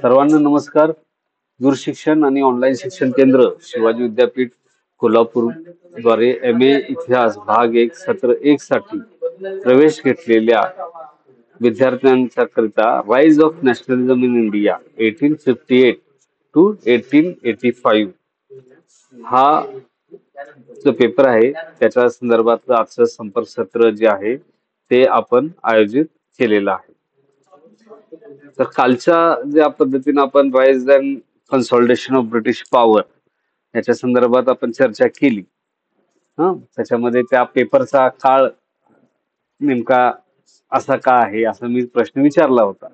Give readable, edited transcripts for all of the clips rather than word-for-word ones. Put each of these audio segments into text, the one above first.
सर्वांना नमस्कार. दूरशिक्षण आणि ऑनलाईन शिक्षण केंद्र शिवाजी विद्यापीठ कोल्हापूर द्वारे MA इतिहास भाग 1 सत्र 1 साठी प्रवेश घेतलेल्या विद्यार्थ्यांच्या करिता rise of nationalism in India 1858 to 1885 हा जो पेपर आहे त्याच्या संदर्भातलं आजचं संपर्क सत्र जे आहे ते आपण आयोजित केलेलं आहे. तर कालच्या ज्या पद्धतीने आपण rise and consolidation of British power याच्या संदर्भात आपण चर्चा केली. त्याच्यामध्ये त्या पेपरचा काळ नेमका असा का आहे असा मी प्रश्न विचारला होता.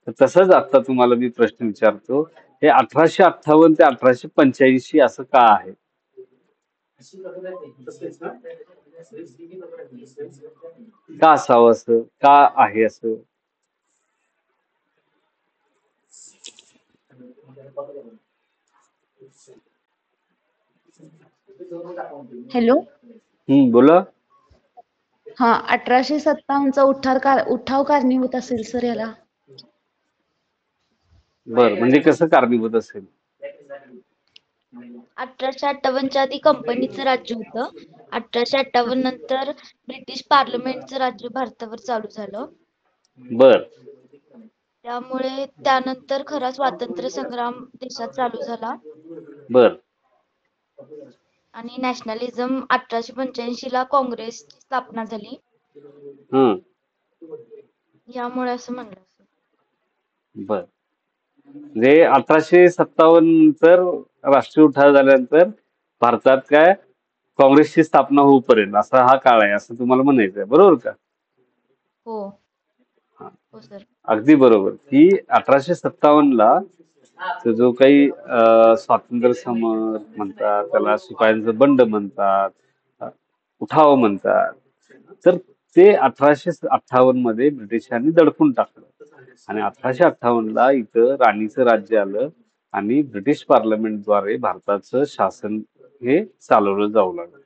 तर तसंच आता तुम्हाला मी प्रश्न विचारतो, हे 1858 ते 1885 असं का आहे? का असावं असं, का आहे असं? हॅलो. बोला. हा 1857चा उठाव कारणीभूत असेल सर याला. बर, म्हणजे कसं कारणीभूत असेल? 1858च्या आधी कंपनीचं राज्य होतं. 1858 नंतर ब्रिटिश पार्लमेंटचं राज्य भारतावर चालू झालं. बर. त्यामुळे त्यानंतर खरा स्वातंत्र्य संग्राम देशात चालू झाला बर. आणि नॅशनलिझम 1885 ला काँग्रेसची स्थापना झाली. यामुळे असं म्हणलं. बर. म्हणजे 1857 तर राष्ट्रीय उठाव झाल्यानंतर भारतात काय काँग्रेसची स्थापना होऊपर्यंत असा हा काळ आहे असं तुम्हाला म्हणायचं आहे, बरोबर का? हो. हो सर. अगदी बरोबर. की 1857 ला तो जो काही स्वातंत्र्य समर म्हणतात, त्याला शिपायांचं बंड म्हणतात, उठाव म्हणतात, तर ते 1858 मध्ये ब्रिटिशांनी दडपून टाकलं आणि 1858 ला इथं राणीचं राज्य आलं आणि ब्रिटिश पार्लमेंटद्वारे भारताचं शासन हे चालवलं जाऊ लागलं.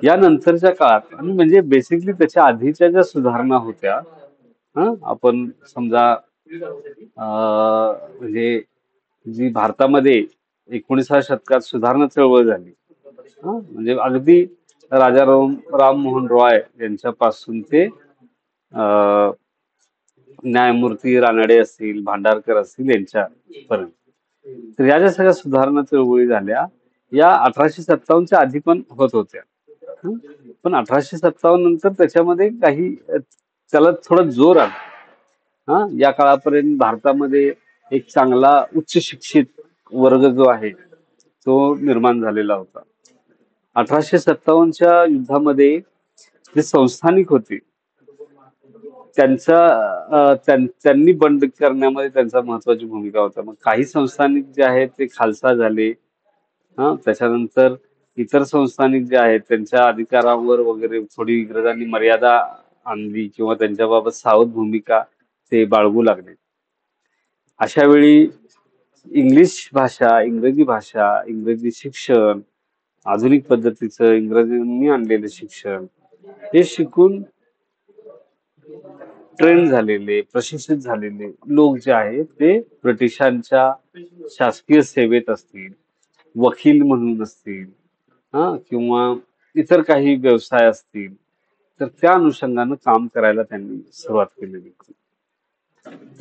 या नंतरच्या काळात आणि म्हणजे बेसिकली त्याच्या आधीच्या ज्या सुधारणा होत्या, आपण समजा म्हणजे जी भारतामध्ये 19व्या शतकात सुधारणा चळवळ झाली, म्हणजे अगदी राजा राममोहन रॉय यांच्यापासून ते न्यायमूर्ती रानडे असतील, भांडारकर असतील यांच्यापर्यंत, तर या ज्या सगळ्या सुधारणा चळवळी झाल्या या 1857च्या आधी पण होत होत्या. पण 1857 नंतर त्याच्यामध्ये काही त्याला थोडा जोर आला. या काळापर्यंत भारतामध्ये एक चांगला उच्च शिक्षित वर्ग जो आहे तो निर्माण झालेला होता. 1857च्या युद्धामध्ये जे संस्थानिक होते त्यांनी बंड करण्यामध्ये त्यांचा महत्वाची भूमिका होता. मग काही संस्थानिक जे आहेत ते खालसा झाले. त्याच्यानंतर इतर संस्थानिक जे आहेत त्यांच्या अधिकारावर वगैरे थोडी इंग्रजांनी मर्यादा आणली किंवा त्यांच्याबाबत सावध भूमिका ते बाळगू लागले. अशा वेळी इंग्लिश भाषा, इंग्रजी भाषा, इंग्रजी शिक्षण, आधुनिक पद्धतीचं इंग्रजांनी आणलेलं शिक्षण हे शिकून ट्रेन झालेले, प्रशिक्षित झालेले लोक जे आहेत ते ब्रिटिशांच्या शासकीय सेवेत असतील, वकील म्हणून असतील, किंवा इतर काही व्यवसाय असतील, तर त्या अनुषंगानं काम करायला त्यांनी सुरुवात केलेली होती.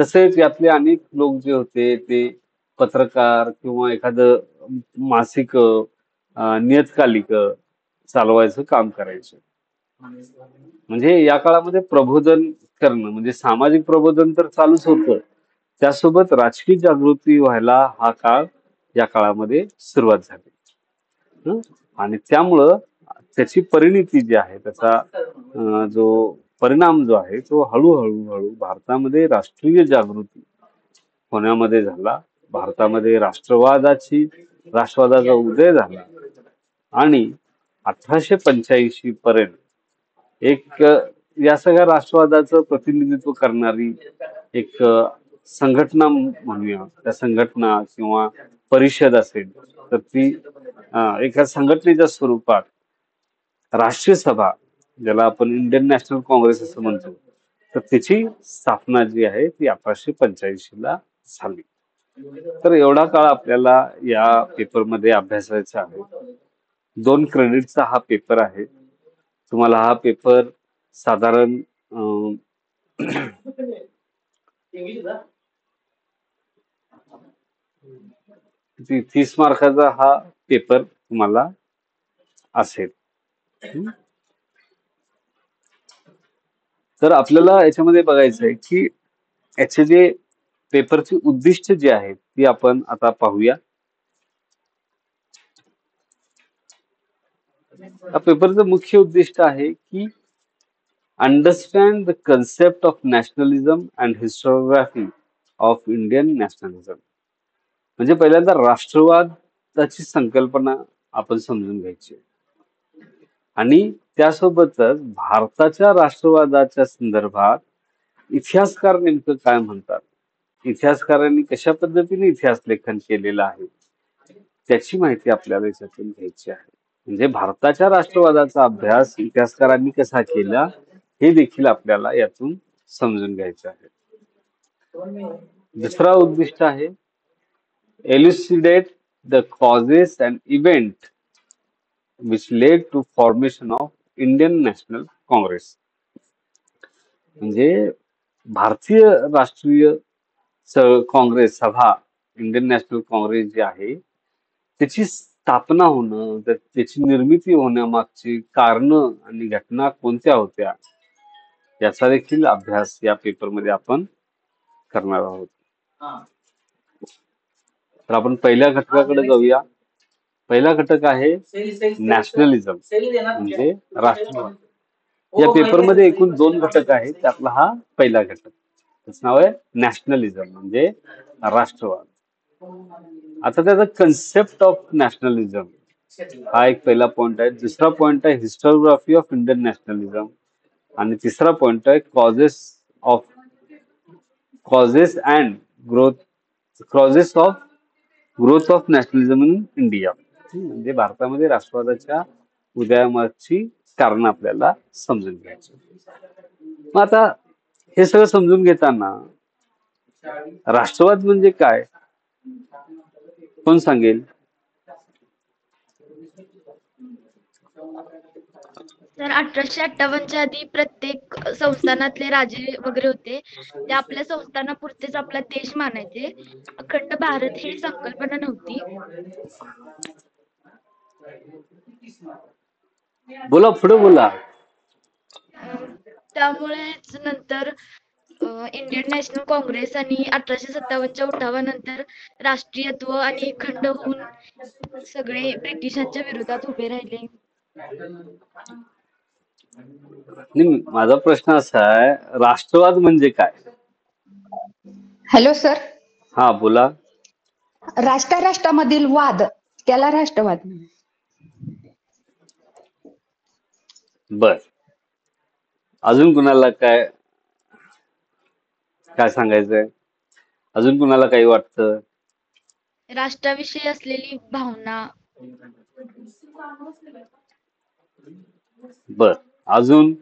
तसेच यातले अनेक लोक जे होते ते पत्रकार किंवा एखादं मासिक, नियतकालिक चालवायचं काम करायचे. म्हणजे या काळामध्ये प्रबोधन करणं म्हणजे सामाजिक प्रबोधन तर चालूच होतं, त्यासोबत राजकीय जागृती व्हायला हा काळ या काळामध्ये सुरुवात झाली. आणि त्यामुळं त्याची परिणिती जी आहे, त्याचा जो परिणाम जो आहे तो हळूहळू भारतामध्ये राष्ट्रीय जागृती होण्यामध्ये झाला. भारतामध्ये राष्ट्रवादाचा उदय झाला आणि 1885 पर्यंत एक या सगळ्या राष्ट्रवादाचं प्रतिनिधित्व करणारी एक संघटना म्हणूया, त्या संघटना किंवा परिषद असेल तर ती एका संघटनेच्या स्वरूपात राष्ट्रीय सभा ज्याला आपण इंडियन नॅशनल काँग्रेस असं म्हणतो, तर त्याची स्थापना जी आहे ती 1885 ला झाली. तर एवढा काळ आपल्याला या पेपरमध्ये अभ्यासायचा आहे. 2 क्रेडिटचा हा पेपर आहे. तुम्हाला हा पेपर साधारण 30 मार्काचा हा पेपर तुम्हाला असेल. हम्म. तर आपल्याला याच्यामध्ये बघायचं आहे की याचे जे पेपरची उद्दिष्ट जी आहेत ती आपण आता पाहूया. या पेपरचं मुख्य उद्दिष्ट आहे की understand the concept of nationalism and historiography of Indian nationalism. म्हणजे पहिल्यांदा राष्ट्रवादाची संकल्पना आपण समजून घ्यायची आणि त्यासोबतच भारताच्या राष्ट्रवादाच्या संदर्भात इतिहासकार नेमकं काय म्हणतात, इतिहासकारांनी कशा पद्धतीने इतिहास लेखन केलेलं आहे त्याची माहिती आपल्याला याच्यातून घ्यायची आहे. म्हणजे भारताच्या राष्ट्रवादाचा अभ्यास इतिहासकारांनी कसा केला हे देखील आपल्याला यातून समजून घ्यायचं आहे. दुसरा उद्दिष्ट आहे elucidate the causes and event which led to formation of Indian National Congress. म्हणजे भारतीय राष्ट्रीय काँग्रेस सभा, इंडियन नॅशनल काँग्रेस जी आहे त्याची स्थापना होणं, त्याची निर्मिती होण्यामागची कारण आणि घटना कोणत्या होत्या याचा देखील अभ्यास या पेपरमध्ये आपण करणार आहोत. तर आपण पहिल्या घटकाकडे जाऊया. पहिला घटक आहे नॅशनलिझम म्हणजे राष्ट्रवाद. या पेपरमध्ये एकूण 2 घटक आहेत, त्यातला हा पहिला घटक. त्याचं नाव आहे नॅशनलिझम म्हणजे राष्ट्रवाद. आता त्याचा कन्सेप्ट ऑफ नॅशनलिझम हा एक पहिला पॉइंट आहे. दुसरा पॉइंट आहे हिस्टोग्राफी ऑफ इंडियन नॅशनलिझम आणि तिसरा पॉइंट आहे causes and growth of nationalism in India. म्हणजे भारतामध्ये राष्ट्रवादाच्या उदयामागची कारण आपल्याला समजून घ्यायची. मग आता हे सगळं समजून घेताना राष्ट्रवाद म्हणजे काय कोण सांगेल? तर 1858च्या आधी प्रत्येक संस्थानातले राजे वगैरे होते ते आपल्या संस्थानापुरतेच आपला देश मानायचे. अखंड भारत ही संकल्पना नव्हती. बोला, पुढे बोला. त्यामुळेच नंतर इंडियन नॅशनल काँग्रेस आणि 1857च्या उठावानंतर राष्ट्रीयत्व आणि खंड होऊन सगळे ब्रिटिशांच्या विरोधात उभे राहिले. नाही, माझा प्रश्न असा आहे, राष्ट्रवाद म्हणजे काय? हॅलो सर, हा बोला. राष्ट्रामधील वाद त्याला राष्ट्रवाद म्हणतात. बर, अजून कुणाला काय काय सांगायचंय? अजून कुणाला काही वाटतं? राष्ट्राविषयी असलेली भावना. बर, अजून?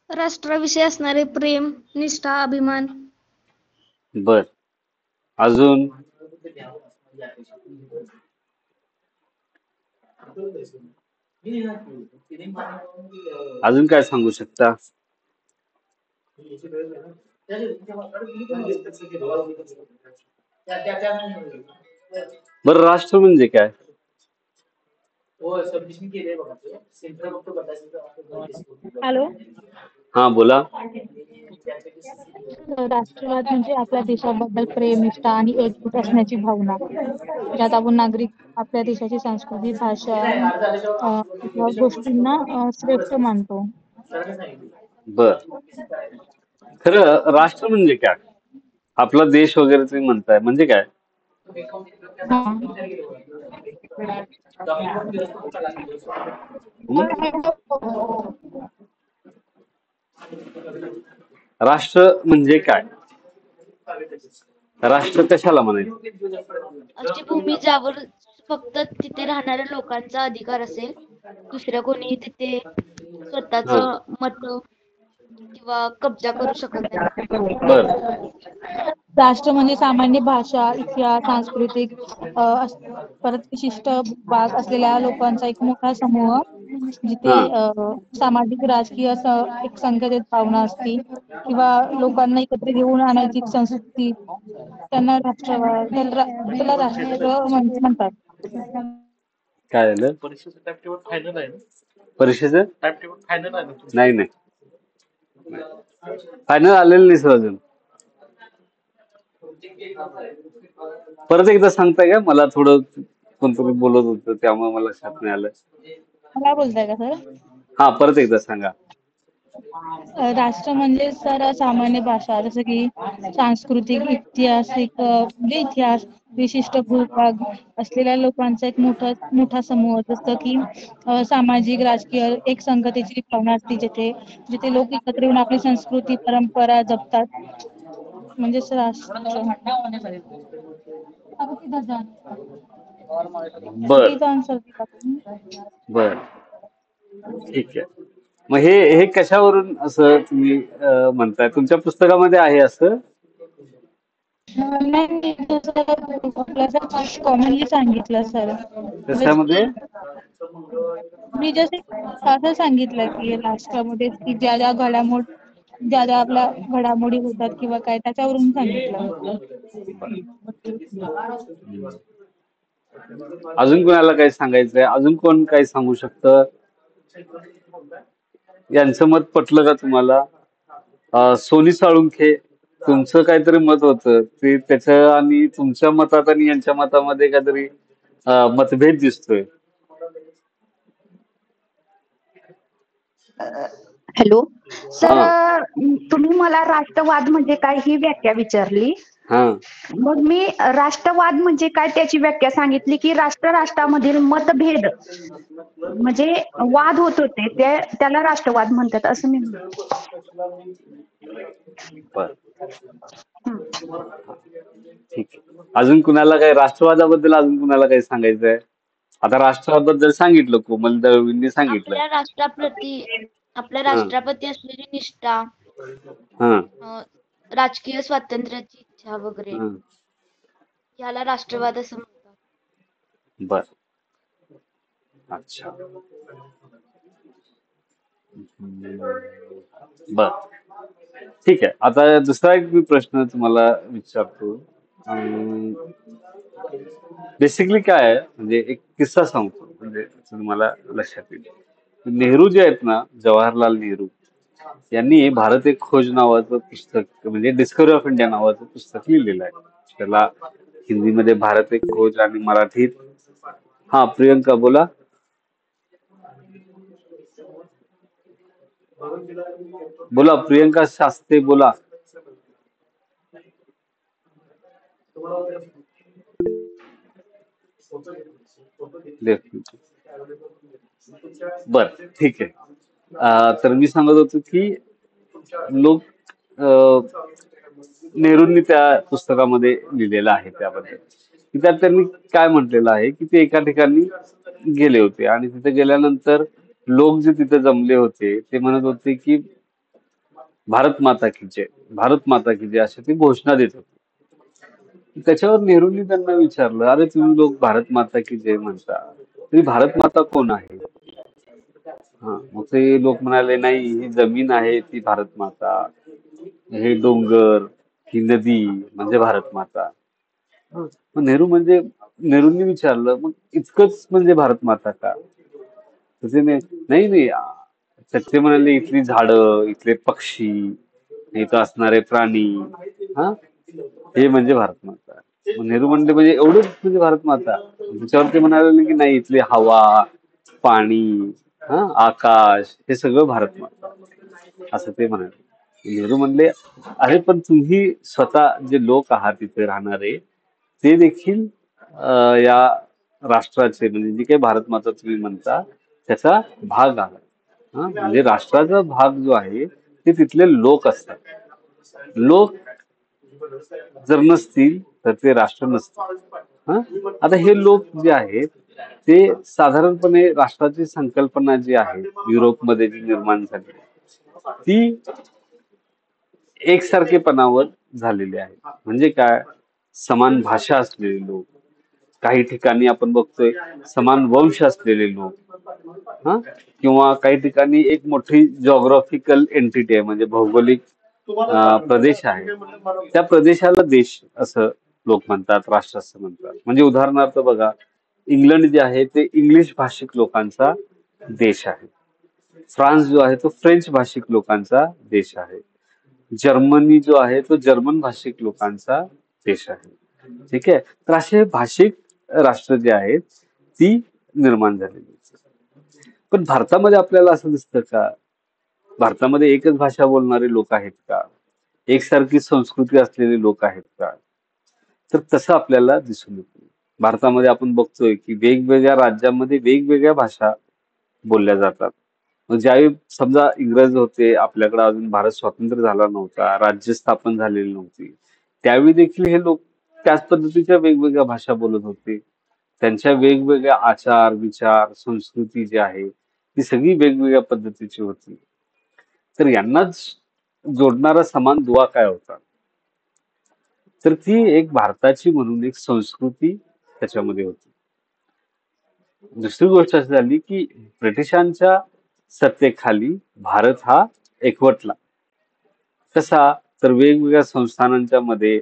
राष्ट्राविषयी असणारे प्रेम, निष्ठा, अभिमान. बर, अजून? अजून काय सांगू शकता? बर, राष्ट्र म्हणजे काय? हॅलो, हा बोला. राष्ट्रवाद म्हणजे आपल्या देशाबद्दल प्रेम, निष्ठा आणि एकजूट असण्याची भावना, ज्यात आपण नागरिक आपल्या देशाची संस्कृती, भाषा या गोष्टींना श्रेष्ठ मानतो. बर, खरं राष्ट्र म्हणजे काय? आपला देश वगैरे तुम्ही म्हणताय म्हणजे काय? राष्ट्र म्हणजे काय? राष्ट्र कशाला म्हणायचं? अशी भूमी ज्यावर फक्त तिथे राहणाऱ्या लोकांचा अधिकार असेल, दुसऱ्या कोणी तिथे स्वतःच हा मत किंवा कब्जा करू शकत नाही. बर राष्ट्र म्हणजे सामान्य भाषा, इतिहास, सांस्कृतिक परत विशिष्ट भाग असलेल्या लोकांचा एक मोठा समूह, जिथे हा सामाजिक, राजकीय एक संघटित भावना असते किंवा लोकांना एकत्र घेऊन आणायची एक संस्कृती, त्यांना राष्ट्रवाद त्याला राष्ट्र म्हणतात. काय झालं परीक्षेचं नाही नाही फायनल आलेलं नाही सर अजून. परत एकदा सांगताय का? मला थोडं कोणतरी बोलत होतं त्यामुळे मला लक्षात नाही आलं. काय बोलताय का सर? हा परत एकदा सांगा. राष्ट्र म्हणजे सर सामान्य भाषा, जसं की सांस्कृतिक, ऐतिहासिक म्हणजे इतिहास, विशिष्ट भूभाग असलेल्या लोकांचा एक मोठा समूह, जसं की सामाजिक, राजकीय एक संघटेची भावना असते, जिथे जिथे लोक एकत्र येऊन आपली संस्कृती, परंपरा जपतात, म्हणजेच राष्ट्र. बर चुकीचा आन्सर दिला तुम्ही. बर ठीक आहे. मग हे कशावरून असं तुम्ही म्हणताय? तुमच्या पुस्तकामध्ये आहे असं? नाही, आपल्याला कॉमनली सांगितलं सर. जसं कशामध्ये? की मी जसं असं सांगितलं की राष्ट्रामध्ये की ज्या ज्या आपल्या घडामोडी होतात किंवा काय, त्याच्यावरून सांगितलं. अजून कोणाला काही सांगायचंय? अजून कोण काही सांगू शकतं? यांचं मत पटलं का तुम्हाला? सोनी साळुंखे, तुमचं काहीतरी मत होतं ते, त्याच्या आणि तुमच्या मतात आणि यांच्या मतामध्ये काहीतरी मतभेद दिसतोय. हॅलो सर, हा तुम्ही मला राष्ट्रवाद म्हणजे काय ही व्याख्या विचारली. हा मग मी राष्ट्रवाद म्हणजे काय त्याची व्याख्या सांगितली की राष्ट्रामधील मतभेद म्हणजे वाद होत होते त्याला राष्ट्रवाद म्हणतात असं मी बर हं. ठीक आहे. अजून कुणाला काही राष्ट्रवादाबद्दल अजून कुणाला काही सांगायचंय? आता राष्ट्राबद्दल सांगितलं, कोमल दळवींनी सांगितलं. आपल्या हा राष्ट्रपती असलेली निष्ठा, हा अ, राजकीय स्वातंत्र्याची इच्छा वगैरे, हा याला राष्ट्रवाद असं म्हणतात. बर अच्छा बर ठीक आहे. आता दुसरा एक मी प्रश्न तुम्हाला विचारतो. बेसिकली काय आहे, म्हणजे एक किस्सा सांगतो म्हणजे तुम्हाला लक्षात येईल. नेहरू जे आहेत ना, जवाहरलाल नेहरू यांनी भारत एक खोज नावाचं पुस्तक, म्हणजे डिस्कवरी ऑफ इंडिया नावाचं पुस्तक लिहिलेलं आहे. त्याला हिंदीमध्ये भारत एक खोज आणि मराठीत, हा प्रियंका बोला. बोला प्रियंका शास्त्री बोला. बर ठीक आहे. तर मी सांगत होतो की लोक नेहरूंनी त्या पुस्तकामध्ये लिहिलेलं आहे त्याबद्दल, की त्यात त्यांनी काय म्हटलेलं आहे की ते एका ठिकाणी गेले होते आणि तिथे गेल्यानंतर लोक जे तिथे जमले होते ते म्हणत होते की भारत माता की जय, भारत माता की जय अशी ती घोषणा देत होती. त्याच्यावर नेहरूंनी त्यांना विचारलं, अरे तुम्ही लोक भारत माता की जय म्हणता, तुम्ही भारत माता कोण आहे? हा मग ते लोक म्हणाले, नाही ही जमीन आहे ती भारत माता, हे डोंगर, ही नदी म्हणजे भारत माता. मग नेहरूंनी विचारलं, मग इतकंच म्हणजे भारत माता का? तर ते नाही नाही तर ते म्हणाले, इथली झाडं, इथले पक्षी, इथं असणारे प्राणी, हा हे म्हणजे भारत माता. मग नेहरू म्हणले, म्हणजे एवढंच म्हणजे भारत माता? त्याच्यावर ते म्हणाले की नाही, इथली हवा, पाणी, आकाश हे सगळं भारत माता, असं ते म्हणाले. नेहरू म्हणले, अरे पण तुम्ही स्वतः जे लोक आहात तिथे राहणारे, ते देखील या राष्ट्राचे, म्हणजे जी काही भारत माता तुम्ही म्हणता त्याचा भाग आहे. म्हणजे राष्ट्राचा भाग जो आहे ते तिथले लोक असतात. लोक जर नसतील तर ते राष्ट्र नसतं. आता हे लोक जे आहेत ते साधारणपणे राष्ट्राची संकल्पना जी आहे युरोपमध्ये जी निर्माण झाली ती एकसारखेपणावर झालेली आहे. म्हणजे काय, समान भाषा असलेले लोक, काही ठिकाणी आपण बघतोय समान वंश असलेले लोक, हा, किंवा काही ठिकाणी एक मोठी जॉग्राफिकल एंटिटी आहे, म्हणजे भौगोलिक प्रदेश आहे, त्या प्रदेशाला देश असं लोक म्हणतात, राष्ट्र असं म्हणतात. म्हणजे उदाहरणार्थ बघा, इंग्लंड जे आहे ते इंग्लिश भाषिक लोकांचा देश आहे. फ्रान्स जो आहे तो फ्रेंच भाषिक लोकांचा देश आहे. जर्मनी जो आहे तो जर्मन भाषिक लोकांचा देश आहे. ठीक आहे. तर असे भाषिक राष्ट्र जे आहेत ती निर्माण झालेली आहेत. पण भारतामध्ये आपल्याला असं दिसतं का, भारतामध्ये एकच भाषा बोलणारे लोक आहेत का, एकसारखी संस्कृती असलेले लोक आहेत का? तर तसं आपल्याला दिसून येत नाही. भारतामध्ये आपण बघतोय की वेगवेगळ्या राज्यांमध्ये वेगवेगळ्या भाषा बोलल्या जातात. मग ज्यावेळी समजा इंग्रज होते, आपल्याकडे अजून भारत स्वतंत्र झाला नव्हता, राज्य स्थापन झालेली नव्हती, त्यावेळी देखील हे लोक त्याच पद्धतीच्या वेगवेगळ्या भाषा बोलत होते. त्यांच्या वेगवेगळ्या आचार विचार संस्कृती जी आहे ती सगळी वेगवेगळ्या पद्धतीची होती. तर यांनाच जोडणारा समान दुवा काय होता, तर ती एक भारताची म्हणून एक संस्कृती त्याच्यामध्ये होती. दुसरी गोष्ट अशी झाली की ब्रिटिशांच्या सत्तेखाली भारत हा एकवटला. कसा, तर वेगवेगळ्या संस्थानांच्या मध्ये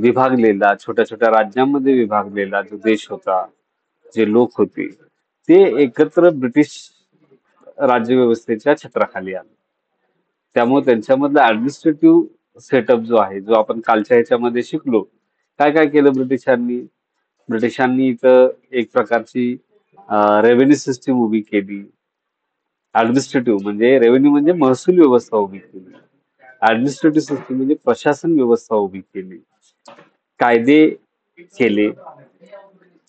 विभागलेला, छोट्या छोट्या राज्यांमध्ये विभागलेला जो देश होता, जे लोक होते ते एकत्र ब्रिटिश राज्यव्यवस्थेच्या छत्राखाली आले. त्यामुळे त्यांच्यामधला ऍडमिनिस्ट्रेटिव्ह सेटअप जो आहे, जो आपण कालच्या ह्याच्यामध्ये शिकलो, काय काय केलं ब्रिटिशांनी, ब्रिटिशांनी इथं एक प्रकारची रेव्हेन्यू सिस्टीम उभी केली. ऍडमिनिस्ट्रेटिव्ह म्हणजे रेव्हेन्यू म्हणजे महसूल व्यवस्था उभी केली. ऍडमिनिस्ट्रेटिव्ह सिस्टीम म्हणजे प्रशासन व्यवस्था उभी केली. कायदे केले,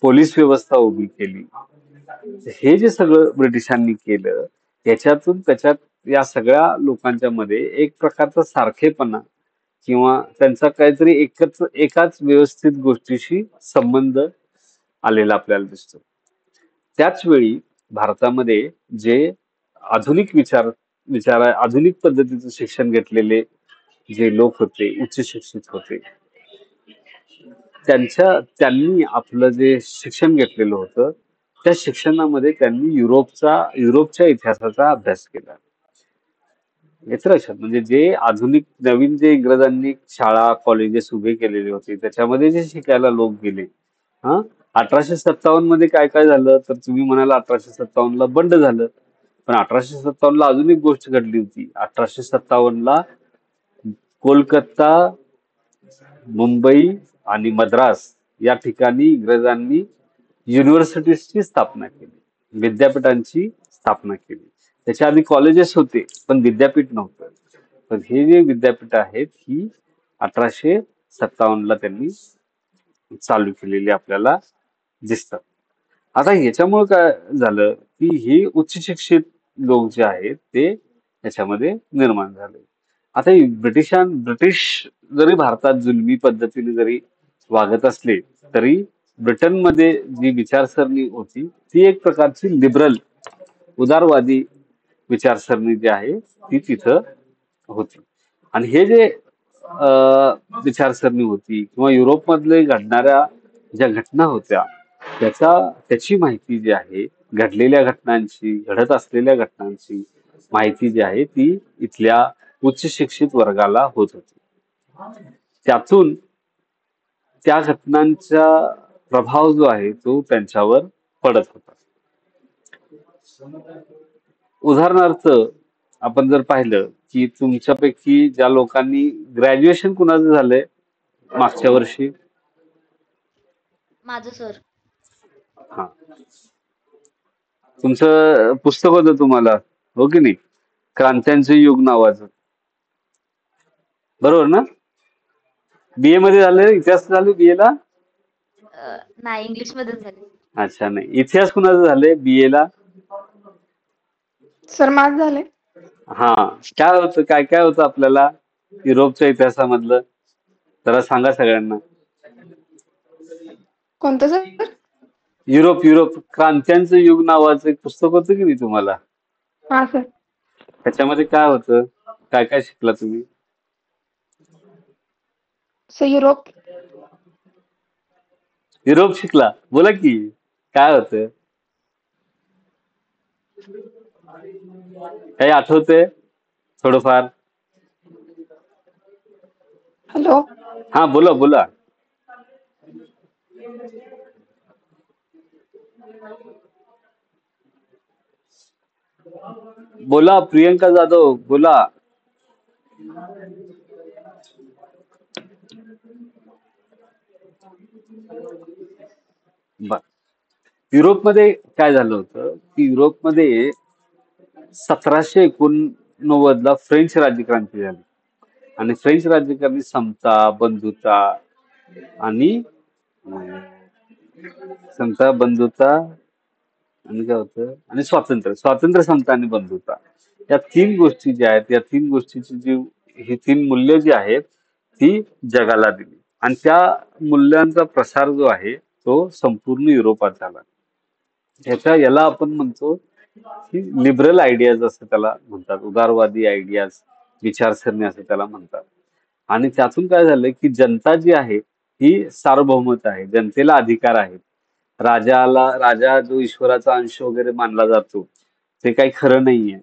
पोलीस व्यवस्था उभी केली. हे जे सगळं ब्रिटिशांनी केलं त्याच्यातून त्याच्यात या सगळ्या लोकांच्या मध्ये एक प्रकारचा सारखेपणा किंवा त्यांचा काहीतरी एकाच व्यवस्थित गोष्टीशी संबंध आलेला आपल्याला दिसतो. त्याच वेळी भारतामध्ये जे आधुनिक आधुनिक पद्धतीचं शिक्षण घेतलेले जे लोक होते, उच्च शिक्षित होते, त्यांनी आपलं जे शिक्षण घेतलेलं होतं त्या शिक्षणामध्ये त्यांनी युरोपच्या इतिहासाचा अभ्यास केला. येतं लक्षात, म्हणजे जे आधुनिक नवीन जे इंग्रजांनी शाळा कॉलेजेस उभे केलेले होते त्याच्यामध्ये जे शिकायला लोक गेले, हा, 1857 मध्ये काय काय झालं, तर तुम्ही म्हणाला 1857 ला बंड झालं, पण 1857 ला अजून एक गोष्ट घडली होती. 1857 ला कोलकाता, मुंबई आणि मद्रास या ठिकाणी इंग्रजांनी युनिव्हर्सिटीजची स्थापना केली, विद्यापीठांची स्थापना केली. त्याच्या आधी कॉलेजेस होते पण विद्यापीठ नव्हतं. पण हे जे विद्यापीठ आहेत ही 1857 ला त्यांनी चालू केलेली आपल्याला दिसतात. आता ह्याच्यामुळे काय झालं की हे उच्च शिक्षित लोक जे आहेत ते याच्यामध्ये निर्माण झाले. आता ही ब्रिटिश जरी भारतात जुलमी पद्धतीने जरी वागत असले तरी ब्रिटनमध्ये जी विचारसरणी होती ती एक प्रकारची लिबरल उदारवादी विचारसरणी जी आहे ती तिथं होती. आणि हे जे विचारसरणी होती किंवा युरोपमधले घडणाऱ्या ज्या घटना होत्या त्याची माहिती जी आहे, घडलेल्या घटनांची, घडत असलेल्या घटनांची माहिती जी आहे ती इथल्या उच्च शिक्षित वर्गाला होत होती. त्यातून त्या घटनांचा प्रभाव जो आहे तो त्यांच्यावर पडत होता. उदाहरणार्थ आपण जर पाहिलं की तुमच्यापैकी ज्या लोकांनी ग्रॅज्युएशन कुणाचं झालंय मागच्या वर्षी, माझं सर. हा, तुमचं पुस्तक होतं तुम्हाला, हो की नाही, क्रांत्यांचे युग नावाचं, बरोबर ना? बीए मध्ये झाले, इतिहास झाले बीए ला? नाही, इंग्लिश मधून झाले. अच्छा, नाही, इतिहास कुणाचं झालंय बीए ला? सर माझ झाले. हा, काय होतं, काय काय होतं आपल्याला युरोपच्या इतिहासामधलं, जरा सांगा सगळ्यांना. कोणतं सर? युरोप युरोप क्रांत्यांचं युग नावाचं एक पुस्तक होतं की नाही तुम्हाला? हा सर. त्याच्यामध्ये काय होतं? काय काय शिकला तुम्ही? सर युरोप युरोप शिकला, बोला की काय होतं? काही आठवतंय थोडंफार? हॅलो. हा बोला बोला. बोला प्रियंका जाधव बोला. बर. युरोपमध्ये काय झालं होतं की युरोपमध्ये 1789 ला फ्रेंच राज्यक्रांती झाली आणि फ्रेंच राज्यक्रांती समता, बंधुता आणि अं, समता, बंधुता आणि काय होतं आणि स्वातंत्र्य, स्वातंत्र्य, समता आणि बंधुता या तीन गोष्टी ज्या आहेत, या तीन गोष्टीची जी ही तीन मूल्य जी आहेत ती जगाला दिली आणि त्या मूल्यांचा प्रसार जो आहे तो संपूर्ण युरोपात झाला. याला आपण म्हणतो की लिबरल आयडियाज असं त्याला म्हणतात, उदारवादी आयडियाज, विचारसरणी असं त्याला म्हणतात. आणि त्यातून काय झालं की जनता जी आहे ही सार्वभौमत आहे, जनतेला अधिकार आहे. राजा जो ईश्वराचा अंश वगैरे मानला जातो ते काही खरं नाहीये.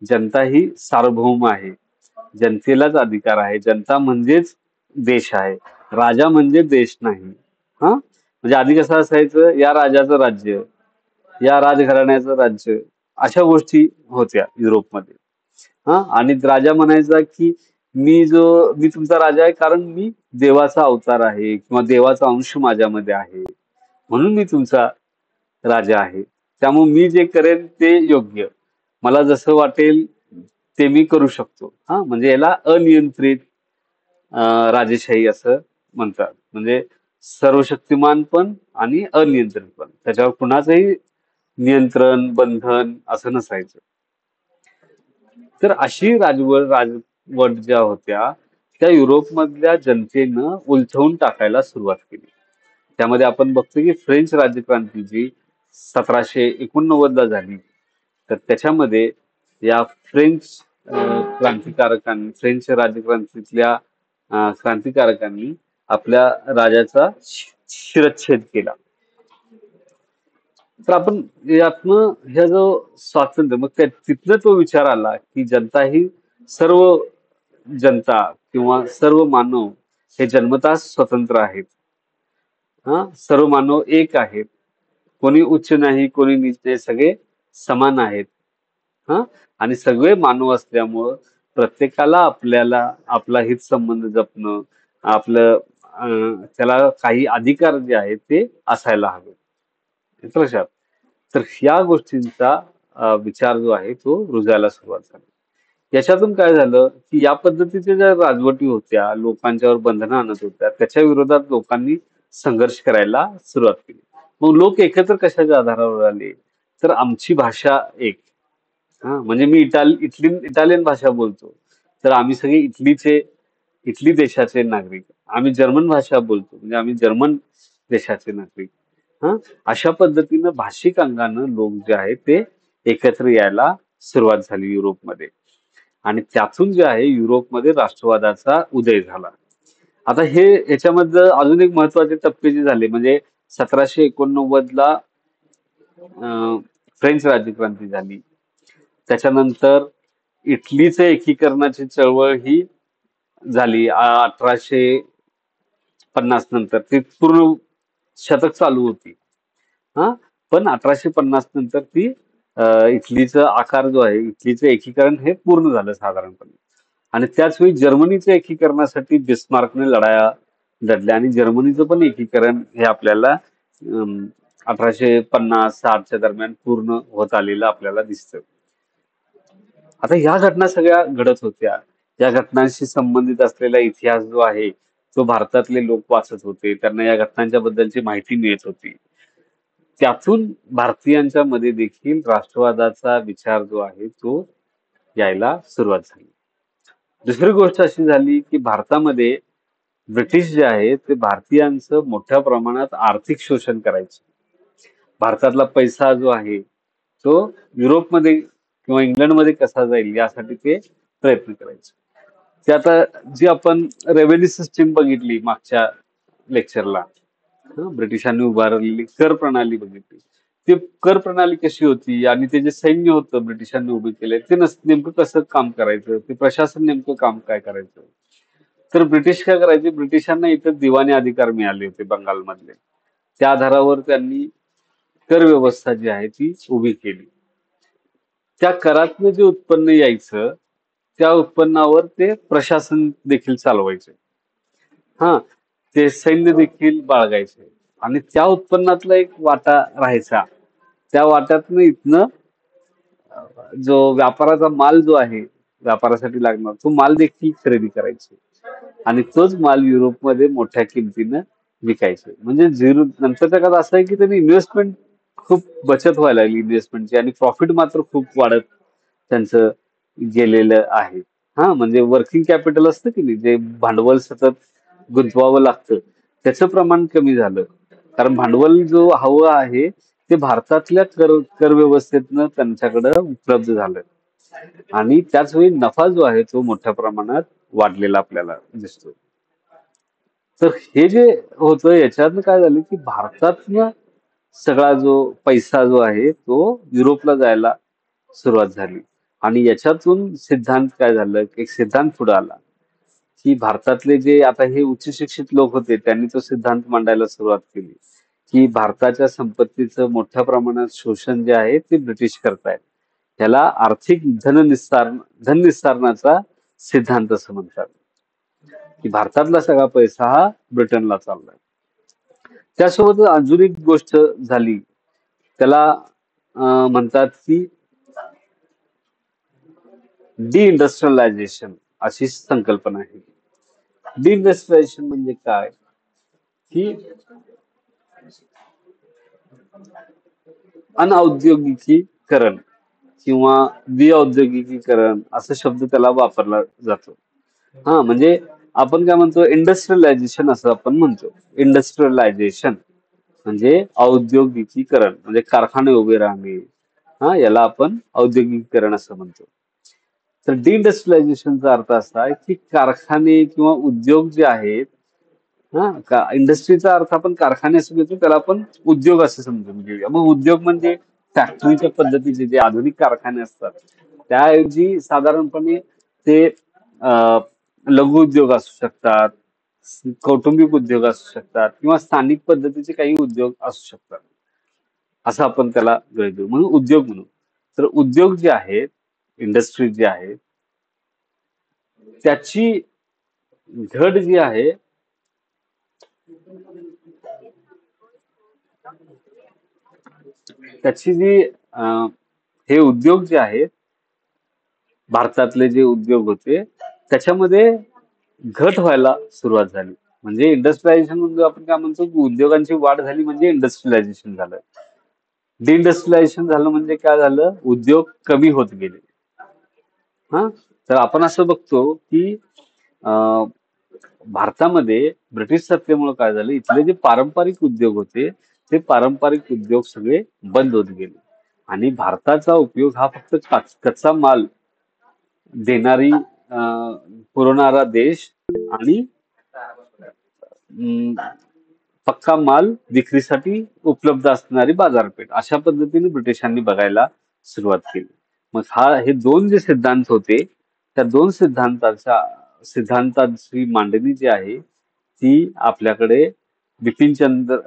जनता ही सार्वभौम आहे, जनतेलाच अधिकार आहे, जनता म्हणजेच देश आहे, राजा म्हणजे देश नाही. हा म्हणजे आधी कसं असायचं, या राजाचं राज्य, या राजघराण्याचं राज्य, अशा गोष्टी होत्या युरोपमध्ये. हा आणि राजा म्हणायचा की मी तुमचा राजा आहे कारण मी देवाचा अवतार आहे किंवा देवाचा अंश माझ्यामध्ये आहे, म्हणून मी तुमचा राजा आहे. त्यामुळे मी जे करेन ते योग्य, मला जसं वाटेल ते मी करू शकतो. हा म्हणजे याला अनियंत्रित राजेशाही असं म्हणतात. म्हणजे सर्वशक्तिमान पण आणि अनियंत्रित पण, त्याच्यावर कुणाचंही नियंत्रण, बंधन असं नसायचं. तर अशी राजवट ज्या होत्या त्या युरोपमधल्या जनतेनं उलथवून टाकायला सुरुवात केली. त्यामध्ये आपण बघतो की फ्रेंच राज्यक्रांती जी 1789 ला झाली, तर त्याच्यामध्ये या फ्रेंच क्रांतिकारकांनी, फ्रेंच राज्यक्रांतीतल्या क्रांतिकारकांनी आपल्या राजाचा शिरच्छेद केला. तर आपण यातनं ह्या जो स्वातंत्र्य, मग तिथनं तो विचार आला की जनता ही सर्व जनता किंवा सर्व मानव हे जन्मतःच स्वतंत्र आहेत. हा सर्व मानव एक आहेत, कोणी उच्च नाही, कोणी नीच नाही, सगळे समान आहेत. हा आणि सगळे मानव असल्यामुळं प्रत्येकाला आपल्याला आपला हित संबंध जपणं, आपलं त्याला काही अधिकार जे आहेत ते असायला हवे. येतं लक्षात? तर ह्या गोष्टींचा विचार जो आहे तो रुजायला सुरुवात झाली. याच्यातून काय झालं की या पद्धतीच्या ज्या राजवटी होत्या, लोकांच्यावर बंधनं आणत होत्या, त्याच्या विरोधात लोकांनी संघर्ष करायला सुरुवात केली. मग लोक एकत्र कशाच्या आधारावर आले, तर आमची भाषा एक. हा म्हणजे मी इटालियन भाषा बोलतो, तर आम्ही सगळे इटली देशाचे नागरिक. आम्ही जर्मन भाषा बोलतो म्हणजे आम्ही जर्मन देशाचे नागरिक. हा अशा पद्धतीनं भाषिक अंगानं लोक जे आहेत ते एकत्र यायला सुरुवात झाली युरोपमध्ये आणि त्यातून जे आहे युरोपमध्ये राष्ट्रवादाचा उदय झाला. आता याच्यामध्ये अजून एक महत्वाचे टप्पे जे झाले म्हणजे 1789 ला फ्रेंच राज्यक्रांती झाली. त्याच्यानंतर इटलीचं एकीकरणाची चळवळ ही झाली 1850 नंतर. ती पूर्ण शतक चालू होती. हा पण 1850 नंतर ती इटलीचा आकार जो आहे, इटलीचं एकीकरण हे पूर्ण झालं साधारणपणे. आणि त्याच वेळी जर्मनीच्या एकीकरणासाठी बिस्मार्कने लढाया लढल्या आणि जर्मनीचं पण एकीकरण हे आपल्याला 1850-60च्या दरम्यान पूर्ण होत आलेलं आपल्याला दिसतं. आता ह्या घटना सगळ्या घडत होत्या. या घटनांशी संबंधित असलेला इतिहास जो आहे तो भारतातले लोक वाचत होते, त्यांना या घटनांच्या बद्दलची माहिती मिळत होती. त्यातून भारतीयांच्या मध्ये देखील राष्ट्रवादाचा विचार जो आहे तो यायला सुरुवात झाली. दुसरी गोष्ट अशी झाली की भारतामध्ये ब्रिटिश जे आहे ते भारतीयांचं मोठ्या प्रमाणात आर्थिक शोषण करायचे. भारतातला पैसा जो आहे तो युरोपमध्ये किंवा इंग्लंडमध्ये कसा जाईल यासाठी ते प्रयत्न करायचे. ते आता जी आपण रेव्हेन्यू सिस्टीम बघितली मागच्या लेक्चरला, ब्रिटिशांनी उभारलेली कर प्रणाली बघितली. ती कर प्रणाली कशी होती आणि ते जे सैन्य होतं ब्रिटिशांनी उभे केले ते नेमकं कसं काम करायचं, ते प्रशासन नेमकं काम काय करायचं. तर ब्रिटिश काय करायचे, ब्रिटिशांना इथं दिवाणी अधिकार मिळाले होते बंगालमधले. त्या आधारावर त्यांनी कर व्यवस्था जी आहे ती उभी केली. त्या करातनं जे उत्पन्न यायचं त्या उत्पन्नावर ते प्रशासन देखील चालवायचे. हा, ते सैन्य देखील बाळगायचे आणि त्या उत्पन्नातला एक वाटा राहायचा. त्या वाट्यातनं इथनं जो व्यापाराचा माल जो आहे, व्यापारासाठी लागणार तो माल देखील खरेदी करायचे आणि तोच माल युरोपमध्ये मोठ्या किमतीनं विकायचे. म्हणजे नंतरच्या काळात असं आहे की त्यांनी इन्व्हेस्टमेंट खूप बचत व्हायला लागली इन्व्हेस्टमेंटची आणि प्रॉफिट मात्र खूप वाढत त्यांचं गेलेलं आहे. हा, म्हणजे वर्किंग कॅपिटल असतं की नाही, जे भांडवल सतत गुंतवावं लागतं त्याचं प्रमाण कमी झालं. कारण भांडवल जो हवं आहे ते भारतातल्या कर व्यवस्थेतनं त्यांच्याकडे उपलब्ध झालं आणि त्याच वेळी नफा जो आहे तो मोठ्या प्रमाणात वाढलेला आपल्याला दिसतो. तर हे जे होतं याच्यातनं काय झालं की भारतातनं सगळा जो पैसा जो आहे तो युरोपला जायला सुरुवात झाली आणि याच्यातून सिद्धांत काय झालं, एक सिद्धांत पुढे आला की भारतातले जे आता हे उच्च शिक्षित लोक होते त्यांनी तो सिद्धांत मांडायला सुरुवात केली की भारताच्या संपत्तीचं मोठ्या प्रमाणात शोषण जे आहे ते ब्रिटिश करतायत. त्याला आर्थिक धन निस्तारणाचा सिद्धांत असं म्हणतात की भारतातला सगळा पैसा हा ब्रिटनला चाललाय. त्यासोबत अजून एक गोष्ट झाली, त्याला म्हणतात की डिइंडस्ट्रियलायझेशन अशी संकल्पना आहे. डिइंडस्ट्रियलायझेशन म्हणजे काय की अनऔद्योगिकीकरण किंवा विऔद्योगिकीकरण असा शब्द त्याला वापरला जातो. हा, म्हणजे आपण काय म्हणतो, इंडस्ट्रियलायझेशन असं आपण म्हणतो. इंडस्ट्रियलायझेशन म्हणजे औद्योगिकीकरण, म्हणजे कारखाने उभे राहणे. हा, याला आपण औद्योगिकीकरण असं म्हणतो. तर डिइंडस्ट्रियलायझेशनचा अर्थ असा आहे की कारखाने किंवा उद्योग जे आहेत, इंडस्ट्रीचा अर्थ आपण कारखाने असं घेतो, त्याला आपण उद्योग असं समजून घेऊया. मग उद्योग म्हणजे फॅक्टरीच्या पद्धतीचे जे आधुनिक कारखाने असतात त्याऐवजी साधारणपणे ते अं, लघु उद्योग असू शकतात, कौटुंबिक उद्योग असू शकतात किंवा स्थानिक पद्धतीचे काही उद्योग असू शकतात, असं आपण त्याला गृहीत धरू, म्हणून उद्योग म्हणू. तर उद्योग जे आहेत, इंडस्ट्री जी आहे त्याची घट जी आहे त्याची जी हे उद्योग जे आहेत, भारतातले जे उद्योग होते त्याच्यामध्ये घट व्हायला सुरुवात झाली. म्हणजे इंडस्ट्रियलायझेशन म्हणजे आपण काय म्हणतो की उद्योगांची वाढ झाली म्हणजे इंडस्ट्रियलायझेशन झालं. डिइंडस्ट्रियलायझेशन झालं म्हणजे काय झालं, उद्योग कमी होत गेले. हा, तर आपण असं बघतो की अं, भारतामध्ये ब्रिटिश सत्तेमुळे काय झालं, इथले जे पारंपरिक उद्योग होते ते पारंपरिक उद्योग सगळे बंद होत गेले आणि भारताचा उपयोग हा फक्त कच्चा माल देणारी पुरवणारा देश आणि अं, पक्का माल विक्रीसाठी उपलब्ध असणारी बाजारपेठ अशा पद्धतीने ब्रिटिशांनी बघायला सुरुवात केली. मग हे दोन जे सिद्धांत होते त्या दोन सिद्धांताची मांडणी जी आहे ती आपल्याकडे बिपिनचंद्र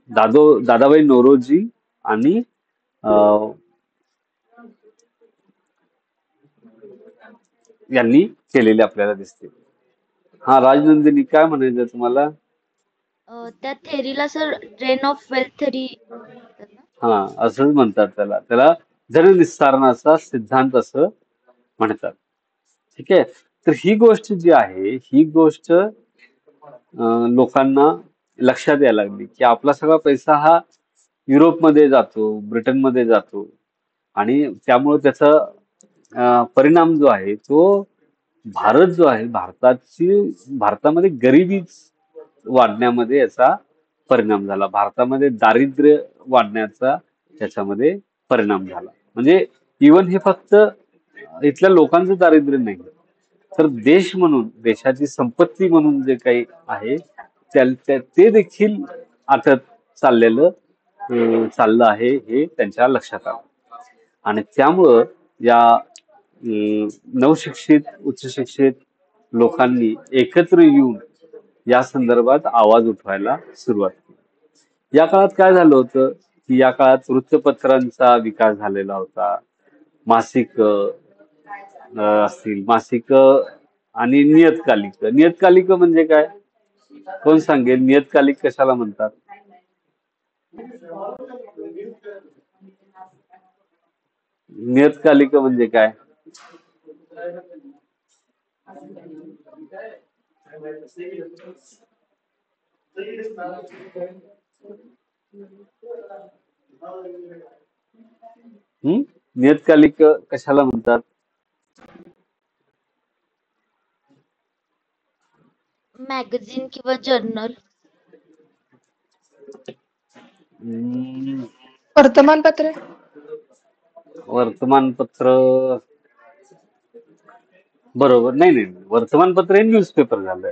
दादाभाई नौरोजी आणि अं, यांनी केलेली आपल्याला दिसते. हा, राजनंदिनी काय म्हणायचं तुम्हाला? त्या थेरीला sir drain of wealth theory म्हणतात ना? हा, असंच म्हणतात त्याला. त्याला धननिस्तारणाचा सिद्धांत असं म्हणतात. ठीक आहे. तर ही गोष्ट जी आहे ही गोष्ट लोकांना लक्षात यायला लागली की आपला सगळा पैसा हा युरोपमध्ये जातो, ब्रिटनमध्ये जातो आणि त्यामुळे त्याचा परिणाम जो आहे तो भारतामध्ये गरिबी वाढण्यामध्ये याचा परिणाम झाला. भारतामध्ये दारिद्र्य वाढण्याचा त्याच्यामध्ये परिणाम झाला. म्हणजे इवन हे फक्त इथल्या लोकांचं दारिद्र्य नाही, तर देश म्हणून, देशाची संपत्ती म्हणून जे काही आहे ते देखील आटत चाललं आहे हे त्यांच्या लक्षात आलं. आणि त्यामुळं या नवशिक्षित उच्च शिक्षित लोकांनी एकत्र येऊन या संदर्भात आवाज उठवायला सुरुवात केली. या काळात काय झालं होतं की या काळात वृत्तपत्रांचा विकास झालेला होता. मासिक असतील, मासिक आणि नियतकालिक म्हणजे काय, कोण सांगेल? नियतकालिक कशाला म्हणतात? नियतकालिक म्हणजे काय? नियतकालिक कशाला म्हणतात? मॅगझिन किंवा जर्नल. वर्तमानपत्रे. वर्तमानपत्र. बरोबर. नाही, वर्तमानपत्र हे न्यूजपेपर झालंय.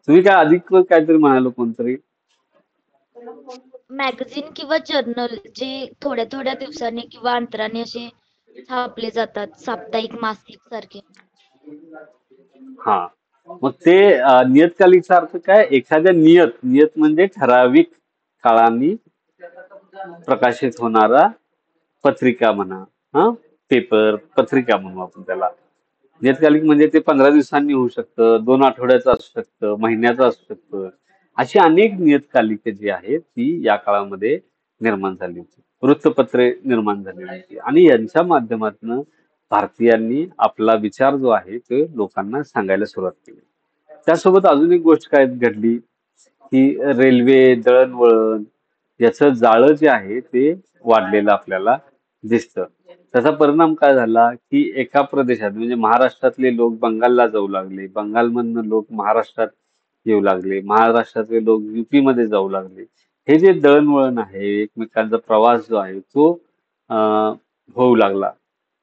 तुम्ही काय अधिक काहीतरी म्हणालो कोणतरी? मॅगझिन किंवा जर्नल जे थोड्या थोड्या दिवसांनी किंवा अंतराने असे छापले जातात, साप्ताहिक, मासिक सारखे. हा, मग ते नियतकालिकचा अर्थ काय? एखाद्या नियत म्हणजे ठराविक काळाने प्रकाशित होणारा पत्रिका म्हणा, पेपर, पत्रिका म्हणू आपण त्याला. नियतकालिक म्हणजे ते 15 दिवसांनी होऊ शकतं, 2 आठवड्याचं असू शकतं, महिन्याचं असू शकतं. अशी अनेक नियतकालिक जी आहेत ती या काळामध्ये निर्माण झाली होती. वृत्तपत्रे निर्माण झाली होती आणि यांच्या माध्यमातून भारतीयांनी आपला विचार जो आहे ते लोकांना सांगायला सुरुवात केली. त्यासोबत अजून एक गोष्ट काय घडली की रेल्वे, दळणवळण याचं जाळं जे आहे ते वाढलेलं आपल्याला दिसतं. त्याचा परिणाम काय झाला की एका प्रदेशात म्हणजे महाराष्ट्रातले लोक बंगालला जाऊ लागले, बंगालमधनं लोक महाराष्ट्रात येऊ लागले, महाराष्ट्रातले लोक युपी मध्ये जाऊ लागले. हे जे दळणवळण आहे, एकमेकांचा प्रवास जो आहे तो होऊ लागला.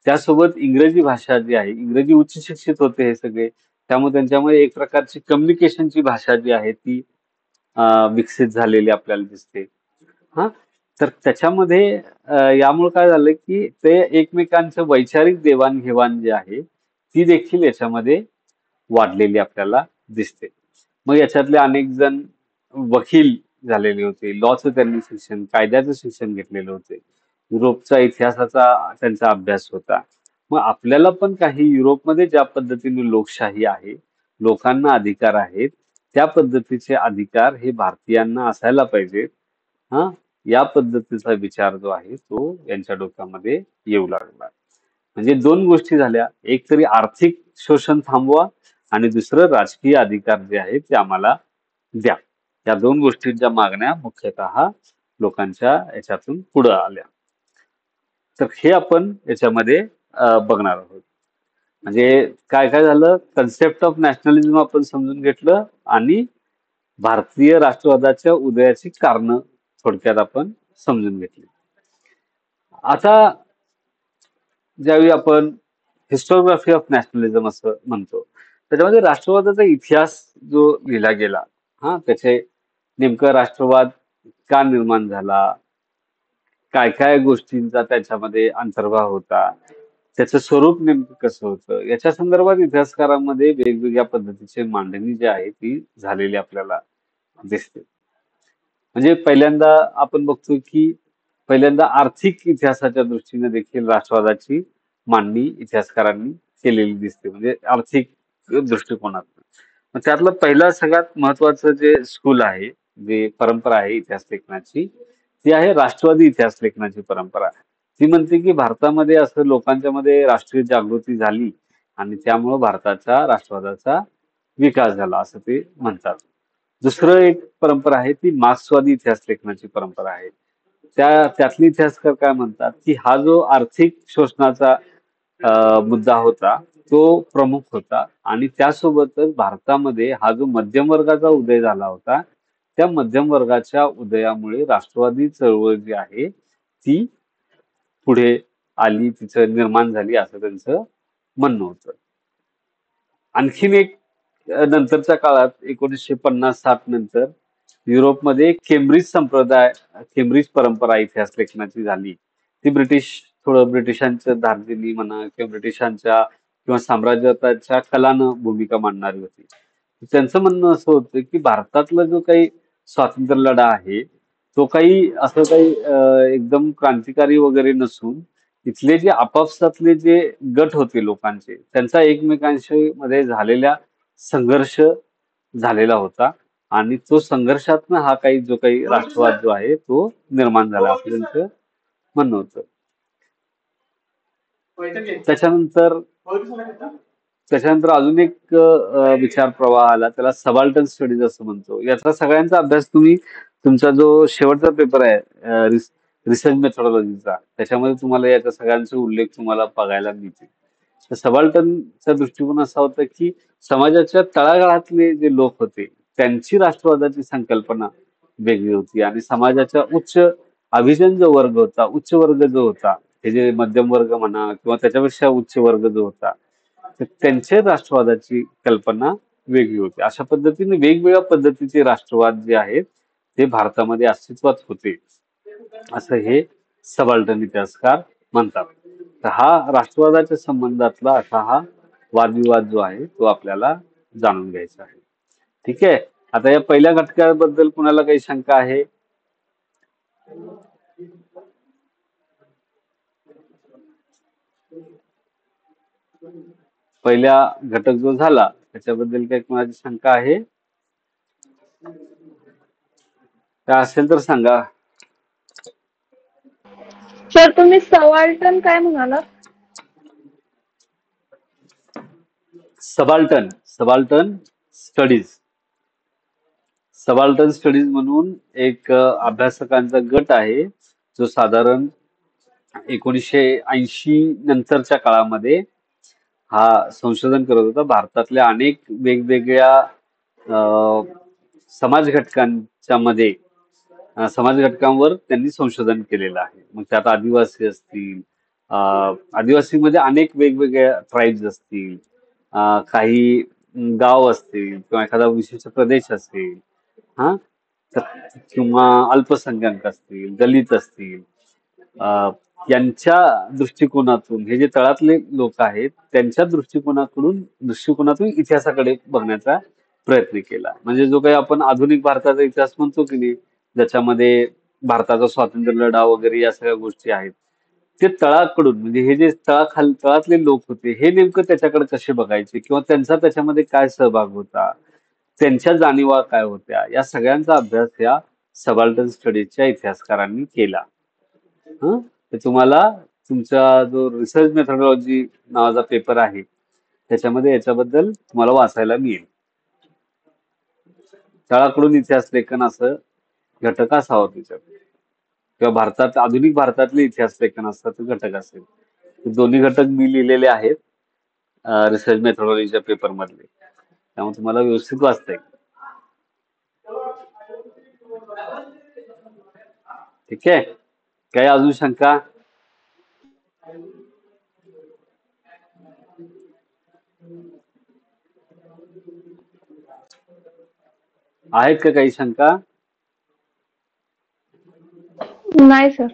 त्यासोबत इंग्रजी भाषा जी आहे, इंग्रजी उच्च शिक्षित होते हे सगळे, त्यामुळे त्यांच्यामध्ये एक प्रकारची कम्युनिकेशनची भाषा जी आहे ती विकसित झालेली आपल्याला दिसते. तर त्याच्यामध्ये यामुळे काय झालं की ते एकमेकांचं वैचारिक देवाणघेवाण जे आहे ती देखील याच्यामध्ये वाढलेली आपल्याला दिसते. मग याच्यातले अनेक जण वकील झालेले होते, लॉचं त्यांनी शिक्षण, कायद्याचं शिक्षण घेतलेलं होते, युरोपचा इतिहासाचा त्यांचा अभ्यास होता. मग आपल्याला पण काही युरोपमध्ये ज्या पद्धतीने लोकशाही आहे, लोकांना अधिकार आहेत, त्या पद्धतीचे अधिकार हे भारतीयांना असायला पाहिजेत. या पद्धतीचा विचार जो आहे तो यांच्या डोक्यामध्ये येऊ लागला. म्हणजे 2 गोष्टी झाल्या, एक तरी आर्थिक शोषण थांबवा आणि दुसरं राजकीय अधिकार जे आहेत ते आम्हाला द्या. या 2 गोष्टींच्या मागण्या मुख्यतः लोकांच्या याच्यातून पुढे आल्या. तर हे आपण याच्यामध्ये बघणार आहोत. म्हणजे काय काय झालं, कन्सेप्ट ऑफ नॅशनलिझम आपण समजून घेतलं आणि भारतीय राष्ट्रवादाच्या उदयाची कारण थोडक्यात आपण समजून घेतली. आता ज्यावेळी आपण हिस्टोग्राफी ऑफ नॅशनलिझम असं म्हणतो, त्याच्यामध्ये राष्ट्रवादाचा इतिहास जो लिहिला गेला, त्याचे नेमकं राष्ट्रवाद का निर्माण झाला, काय काय गोष्टींचा त्याच्यामध्ये अंतर्भाव होता, त्याचं स्वरूप नेमकं कसं होतं, याच्या संदर्भात इतिहासकारांमध्ये वेगवेगळ्या पद्धतीची मांडणी जी आहे ती झालेली आपल्याला दिसते. म्हणजे पहिल्यांदा आपण बघतो की पहिल्यांदा आर्थिक इतिहासाच्या दृष्टीने देखील राष्ट्रवादाची मांडणी इतिहासकारांनी केलेली दिसते, म्हणजे आर्थिक दृष्टिकोनातून. मग त्यातलं पहिलं सगळ्यात महत्वाचं जे स्कूल आहे, जे परंपरा आहे इतिहास लेखनाची, ती आहे राष्ट्रवादी इतिहास लेखनाची परंपरा. ती म्हणते की भारतामध्ये असं लोकांच्या मध्ये राष्ट्रीय जागृती झाली आणि त्यामुळे भारताचा राष्ट्रवादाचा विकास झाला असं ते म्हणतात. दुसरं एक परंपरा आहे ती मार्क्सवादी इतिहास लेखनाची परंपरा आहे. त्यातले इतिहासकार काय म्हणतात की हा जो आर्थिक शोषणाचा मुद्दा होता तो प्रमुख होता आणि त्यासोबतच भारतामध्ये हा जो मध्यम वर्गाचा उदय झाला होता त्या मध्यम वर्गाच्या उदयामुळे राष्ट्रवादी चळवळ जी आहे ती पुढे आली, तिचं निर्माण झाली, असं त्यांचं म्हणणं होतं. आणखीन एक नंतरच्या काळात 1950-60 नंतर युरोपमध्ये केम्ब्रिज परंपरा इतिहास लेखनाची झाली. ती ब्रिटिशांच्या धार्जिनी म्हणा किंवा ब्रिटिशांच्या किंवा साम्राज्यवादाच्या कलानं भूमिका मांडणारी होती. त्यांचं म्हणणं असं होतं की भारतातला जो काही स्वातंत्र्य लढा आहे तो काही असं काही एकदम क्रांतिकारी वगैरे नसून इथले जे आपापसातले जे गट होते लोकांचे त्यांचा एकमेकांशी मध्ये झालेला संघर्ष झालेला होता आणि तो संघर्षातनं हा जो काही राष्ट्रवाद जो आहे तो निर्माण झाला असं त्यांचं म्हणणं होतं. त्याच्यानंतर त्याच्यानंतर अजून एक विचार प्रवाह आला, त्याला सबाल्टन स्टडीज असं म्हणतो. याचा सगळ्यांचा अभ्यास तुम्ही तुमचा जो शेवटचा पेपर आहे रिसर्च मेथोडॉलॉजीचा त्याच्यामध्ये तुम्हाला याच्या सगळ्यांचे उल्लेख तुम्हाला बघायला मिळतील. तर सबाल्टनचा दृष्टिकोन असा होता की समाजाच्या तळागाळातले जे लोक होते त्यांची राष्ट्रवादाची संकल्पना वेगळी होती आणि समाजाच्या अभिजन जो वर्ग होता, उच्च वर्ग जो होता, हे जे मध्यम वर्ग म्हणा किंवा त्याच्यापेक्षा उच्च वर्ग जो होता, तर त्यांच्या राष्ट्रवादाची कल्पना वेगळी होती. अशा पद्धतीने वेगवेगळ्या पद्धतीचे राष्ट्रवाद जे आहेत ते भारतामध्ये अस्तित्वात होते असं हे सबाल्टन इतिहासकार म्हणतात. तर हा राष्ट्रवादाच्या संबंधातला असा हा वादविवाद जो आहे तो आपल्याला जाणून घ्यायचा आहे. ठीक आहे. आता या पहिल्या घटकाबद्दल कुणाला काही शंका आहे? पहिला घटक जो झाला त्याच्याबद्दल काही कुणाची शंका आहे? काय असेल तर सांगा. सर तुम्ही सबाल्टन काय म्हणाला? Subaltern studies. सबाल्टन स्टडीज म्हणून एक अभ्यासकांचा गट आहे जो साधारण 1980 नंतरच्या काळामध्ये हा संशोधन करत होता. भारतातल्या अनेक वेगवेगळ्या समाज घटकांवर त्यांनी संशोधन केलेलं आहे. मग त्यात आदिवासी असतील, आदिवासीमध्ये अनेक वेगवेगळ्या ट्राईब्स असतील, काही गाव असतील किंवा एखादा विशिष्ट प्रदेश असेल, हा किंवा अल्पसंख्याक असतील, दलित असतील, यांच्या दृष्टिकोनातून हे जे तळातले लोक आहेत त्यांच्या दृष्टिकोनातून इतिहासाकडे बघण्याचा प्रयत्न केला. म्हणजे जो काही आपण आधुनिक भारताचा इतिहास म्हणतो की नाही, ज्याच्यामध्ये भारताचा स्वातंत्र्य लढा वगैरे या सगळ्या गोष्टी आहेत, ते तळाकडून म्हणजे हे जे तळातले लोक होते हे नेमकं त्याच्याकडे कसे बघायचे किंवा त्यांचा त्याच्यामध्ये काय सहभाग होता, त्यांच्या जाणीवा काय होत्या, या सगळ्यांचा अभ्यास या सबाल्टन स्टडीजच्या इतिहासकारांनी केला. तर तुम्हाला तुमचा जो रिसर्च मेथोडॉलॉजी नावाचा पेपर आहे त्याच्यामध्ये याच्याबद्दल तुम्हाला वाचायला मिळेल. तळाकडून इतिहास लेखन असं घटक असावं त्याच्यात, किंवा आधुनिक भारतातले इतिहास लेखन असतात ते घटक असेल. दोन्ही घटक मी लिहिलेले आहेत रिसर्च मेथोडॉलॉजीच्या पेपर मधले, त्यामुळे तुम्हाला व्यवस्थित वाचता येईल. ठीक आहे. काही अजून शंका? आहेत का काही शंका? नाही सर.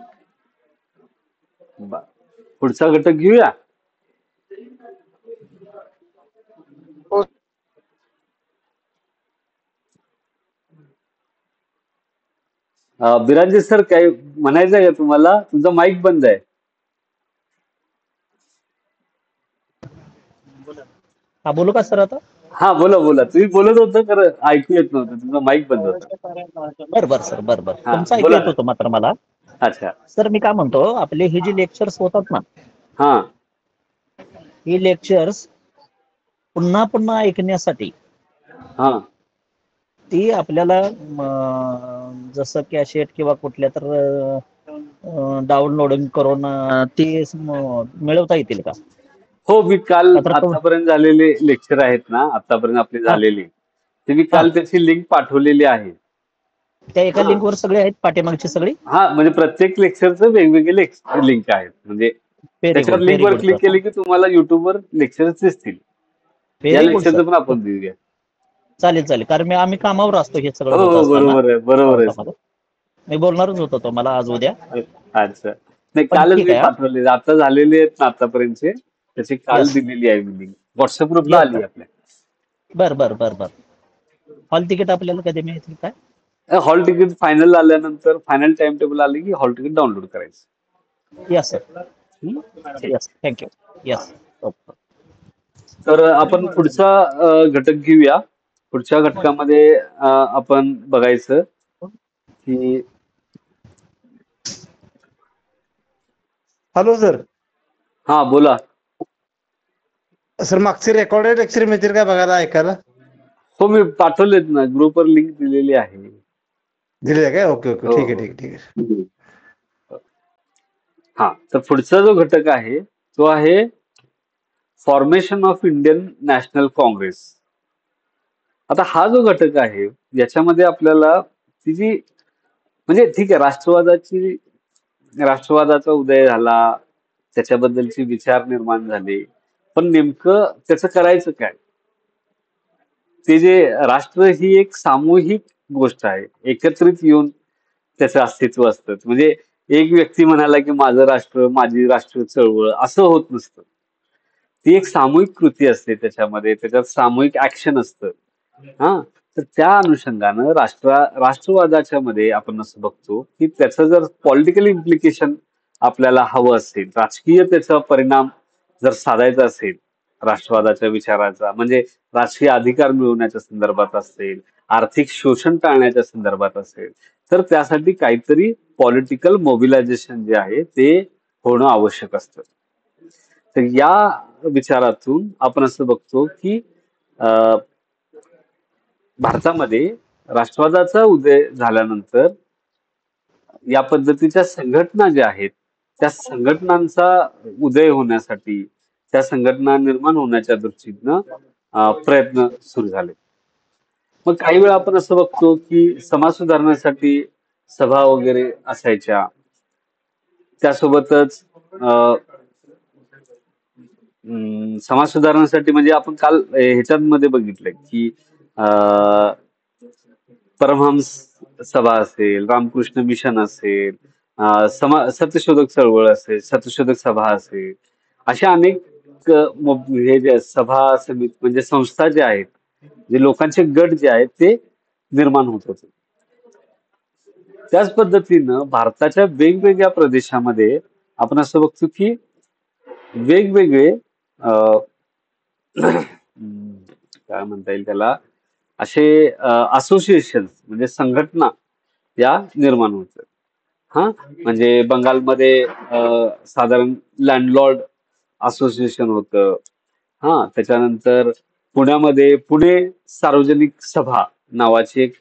पुढचा घटक घेऊया. बिराजी सर काही म्हणायचं आहे का तुम्हाला? तुमचा माईक बंद आहे. हा बोलू का सर आता? हा बोला. तुम्ही बोलत होतं खरं ऐकू येत नव्हतं, तुमचा माईक बंद होता. बर सर बर हा, तुमचं ऐकू बोला येत ना. होतं मात्र मला. अच्छा. सर मी काय म्हणतो, आपले हे जे लेक्चर्स होतात ना, हा हे लेक्चर्स पुन्हा पुन्हा ऐकण्यासाठी हा ती आपल्याला जसं कॅसेट किंवा कुठल्या तर डाउनलोडिंग करून ती मिळवता येतील का? हो, मी काल मात्र आतापर्यंत झालेले लेक्चर आहेत ना, आतापर्यंत आपले हा झालेले, ते मी हा काल त्याची लिंक पाठवलेली आहे. त्या एका हा लिंकवर सगळे आहेत पाठीमागची सगळी. हा म्हणजे प्रत्येक लेक्चरचं वेगवेगळे लिंक आहेत. म्हणजे व्हेरी त्याच्यावर गुड, व्हेरी लिंकवर गुड क्लिक सर. केले की तुम्हाला युट्यूबवर लेक्चर्स दिसतील. या व्हेरी गुड सर. लेक्चरचं पण आपण देऊया. चालेल चालेल, कारण आम्ही कामावर असतो हे सगळं हो होत हो असताना बरोबर आहे सर. कोर्टामध्ये. मी बोलणारच होतो तुम्हाला आज उद्या, अच्छा नाही पण कालच ठीक मी आहे. पाठवले, आता झालेले आहेत ना आतापर्यंतचे, त्याची काल येस दिलेली आहे मी लिंक. व्हॉट्सअप ग्रुपला येस आली सर. आहे आपल्या. बर बर बर बर. हॉल तिकीट आपल्याला कधी मिळतील काय? हॉल तिकीट फायनल आल्यानंतर, फायनल टाइम टेबल आले की हॉल तिकीट डाउनलोड करायचं. Yes sir. ठीक. Yes, thank you. येस. तर आपण पुढचा घटक घेऊया. पुढच्या घटकामध्ये आपण बघायचं की हॅलो सर. हा बोला. सर मागचे रेकॉर्डेड लेक्चर मिळतील का बघायला, ऐकायला? हो मी पाठवलेत ना, ग्रुपवर लिंक दिलेली आहे. दिले काय? ओके ओके, हो ठीक आहे हो. ठीक आहे ठीक आहे. हा तर पुढचा जो घटक आहे तो आहे formation of Indian national Congress. आता हा जो घटक आहे याच्यामध्ये आपल्याला तिची म्हणजे ठीक आहे, राष्ट्रवादाचा उदय झाला, त्याच्याबद्दलचे विचार निर्माण झाले, पण नेमकं त्याचं करायचं काय? ते जे राष्ट्र ही एक सामूहिक गोष्ट आहे, एकत्रित येऊन त्याचं अस्तित्व असतं. म्हणजे एक व्यक्ती म्हणाला की माझं राष्ट्र, माझी राष्ट्र चळवळ, असं होत नसतं. ती एक सामूहिक कृती असते, त्याच्यात सामूहिक ऍक्शन असतं. हा तर त्या अनुषंगानं राष्ट्रवादाच्या मध्ये आपण असं बघतो की त्याचं जर पॉलिटिकल इम्प्लिकेशन आपल्याला हवं असेल, राजकीय त्याचा परिणाम जर साधायचा असेल राष्ट्रवादाच्या विचाराचा, म्हणजे राजकीय अधिकार मिळवण्याच्या संदर्भात असेल, आर्थिक शोषण टाळण्याच्या संदर्भात असेल, तर त्यासाठी काहीतरी पॉलिटिकल मोबिलायझेशन जे आहे ते होणं आवश्यक असतं. तर या विचारातून आपण असं बघतो की भारतामध्ये राष्ट्रवादाचा उदय झाल्यानंतर या पद्धतीच्या संघटना ज्या आहेत त्या संघटनांचा उदय होण्यासाठी, त्या संघटना निर्माण होण्याच्या दृष्टीनं प्रयत्न सुरू झाले. मग काही वेळा आपण असं बघतो की समाज सुधारण्यासाठी सभा वगैरे असायच्या. त्यासोबतच समाज सुधारण्यासाठी म्हणजे आपण काल ह्याच्यामध्ये बघितलंय की परमहंस सभा असेल, रामकृष्ण मिशन असेल, सत्यशोधक चळवळ असेल, सत्यशोधक सभा असेल, अशा अनेक हे जे सभा समिती म्हणजे संस्था ज्या आहेत, जे लोकांचे गट जे आहेत ते निर्माण होत होते. त्याच पद्धतीनं भारताच्या वेगवेगळ्या प्रदेशामध्ये आपण असं बघतो की वेगवेगळे काय म्हणता येईल त्याला, असे असोसिएशन म्हणजे संघटना या निर्माण होतात. हा म्हणजे बंगालमध्ये साधारण लँडलॉर्ड असोसिएशन होतं. हा त्याच्यानंतर पुण्यामध्ये पुणे सार्वजनिक सभा नावाची एक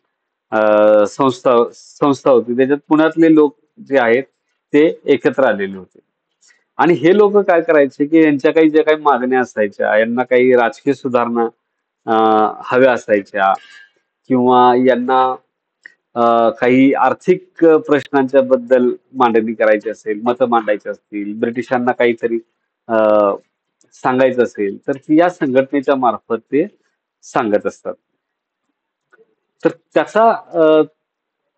संस्था होती. त्याच्यात पुण्यातले लोक जे आहेत ते एकत्र आलेले होते. आणि हे लोक काय करायचे की यांच्या काही ज्या काही मागण्या असायच्या, यांना काही राजकीय सुधारणा हव्या असायच्या, किंवा यांना काही आर्थिक प्रश्नांच्या बद्दल मांडणी करायची असेल, मतं मांडायची असतील, ब्रिटिशांना काहीतरी सांगायचं असेल, तर या संघटनेच्या मार्फत ते सांगत असतात. तर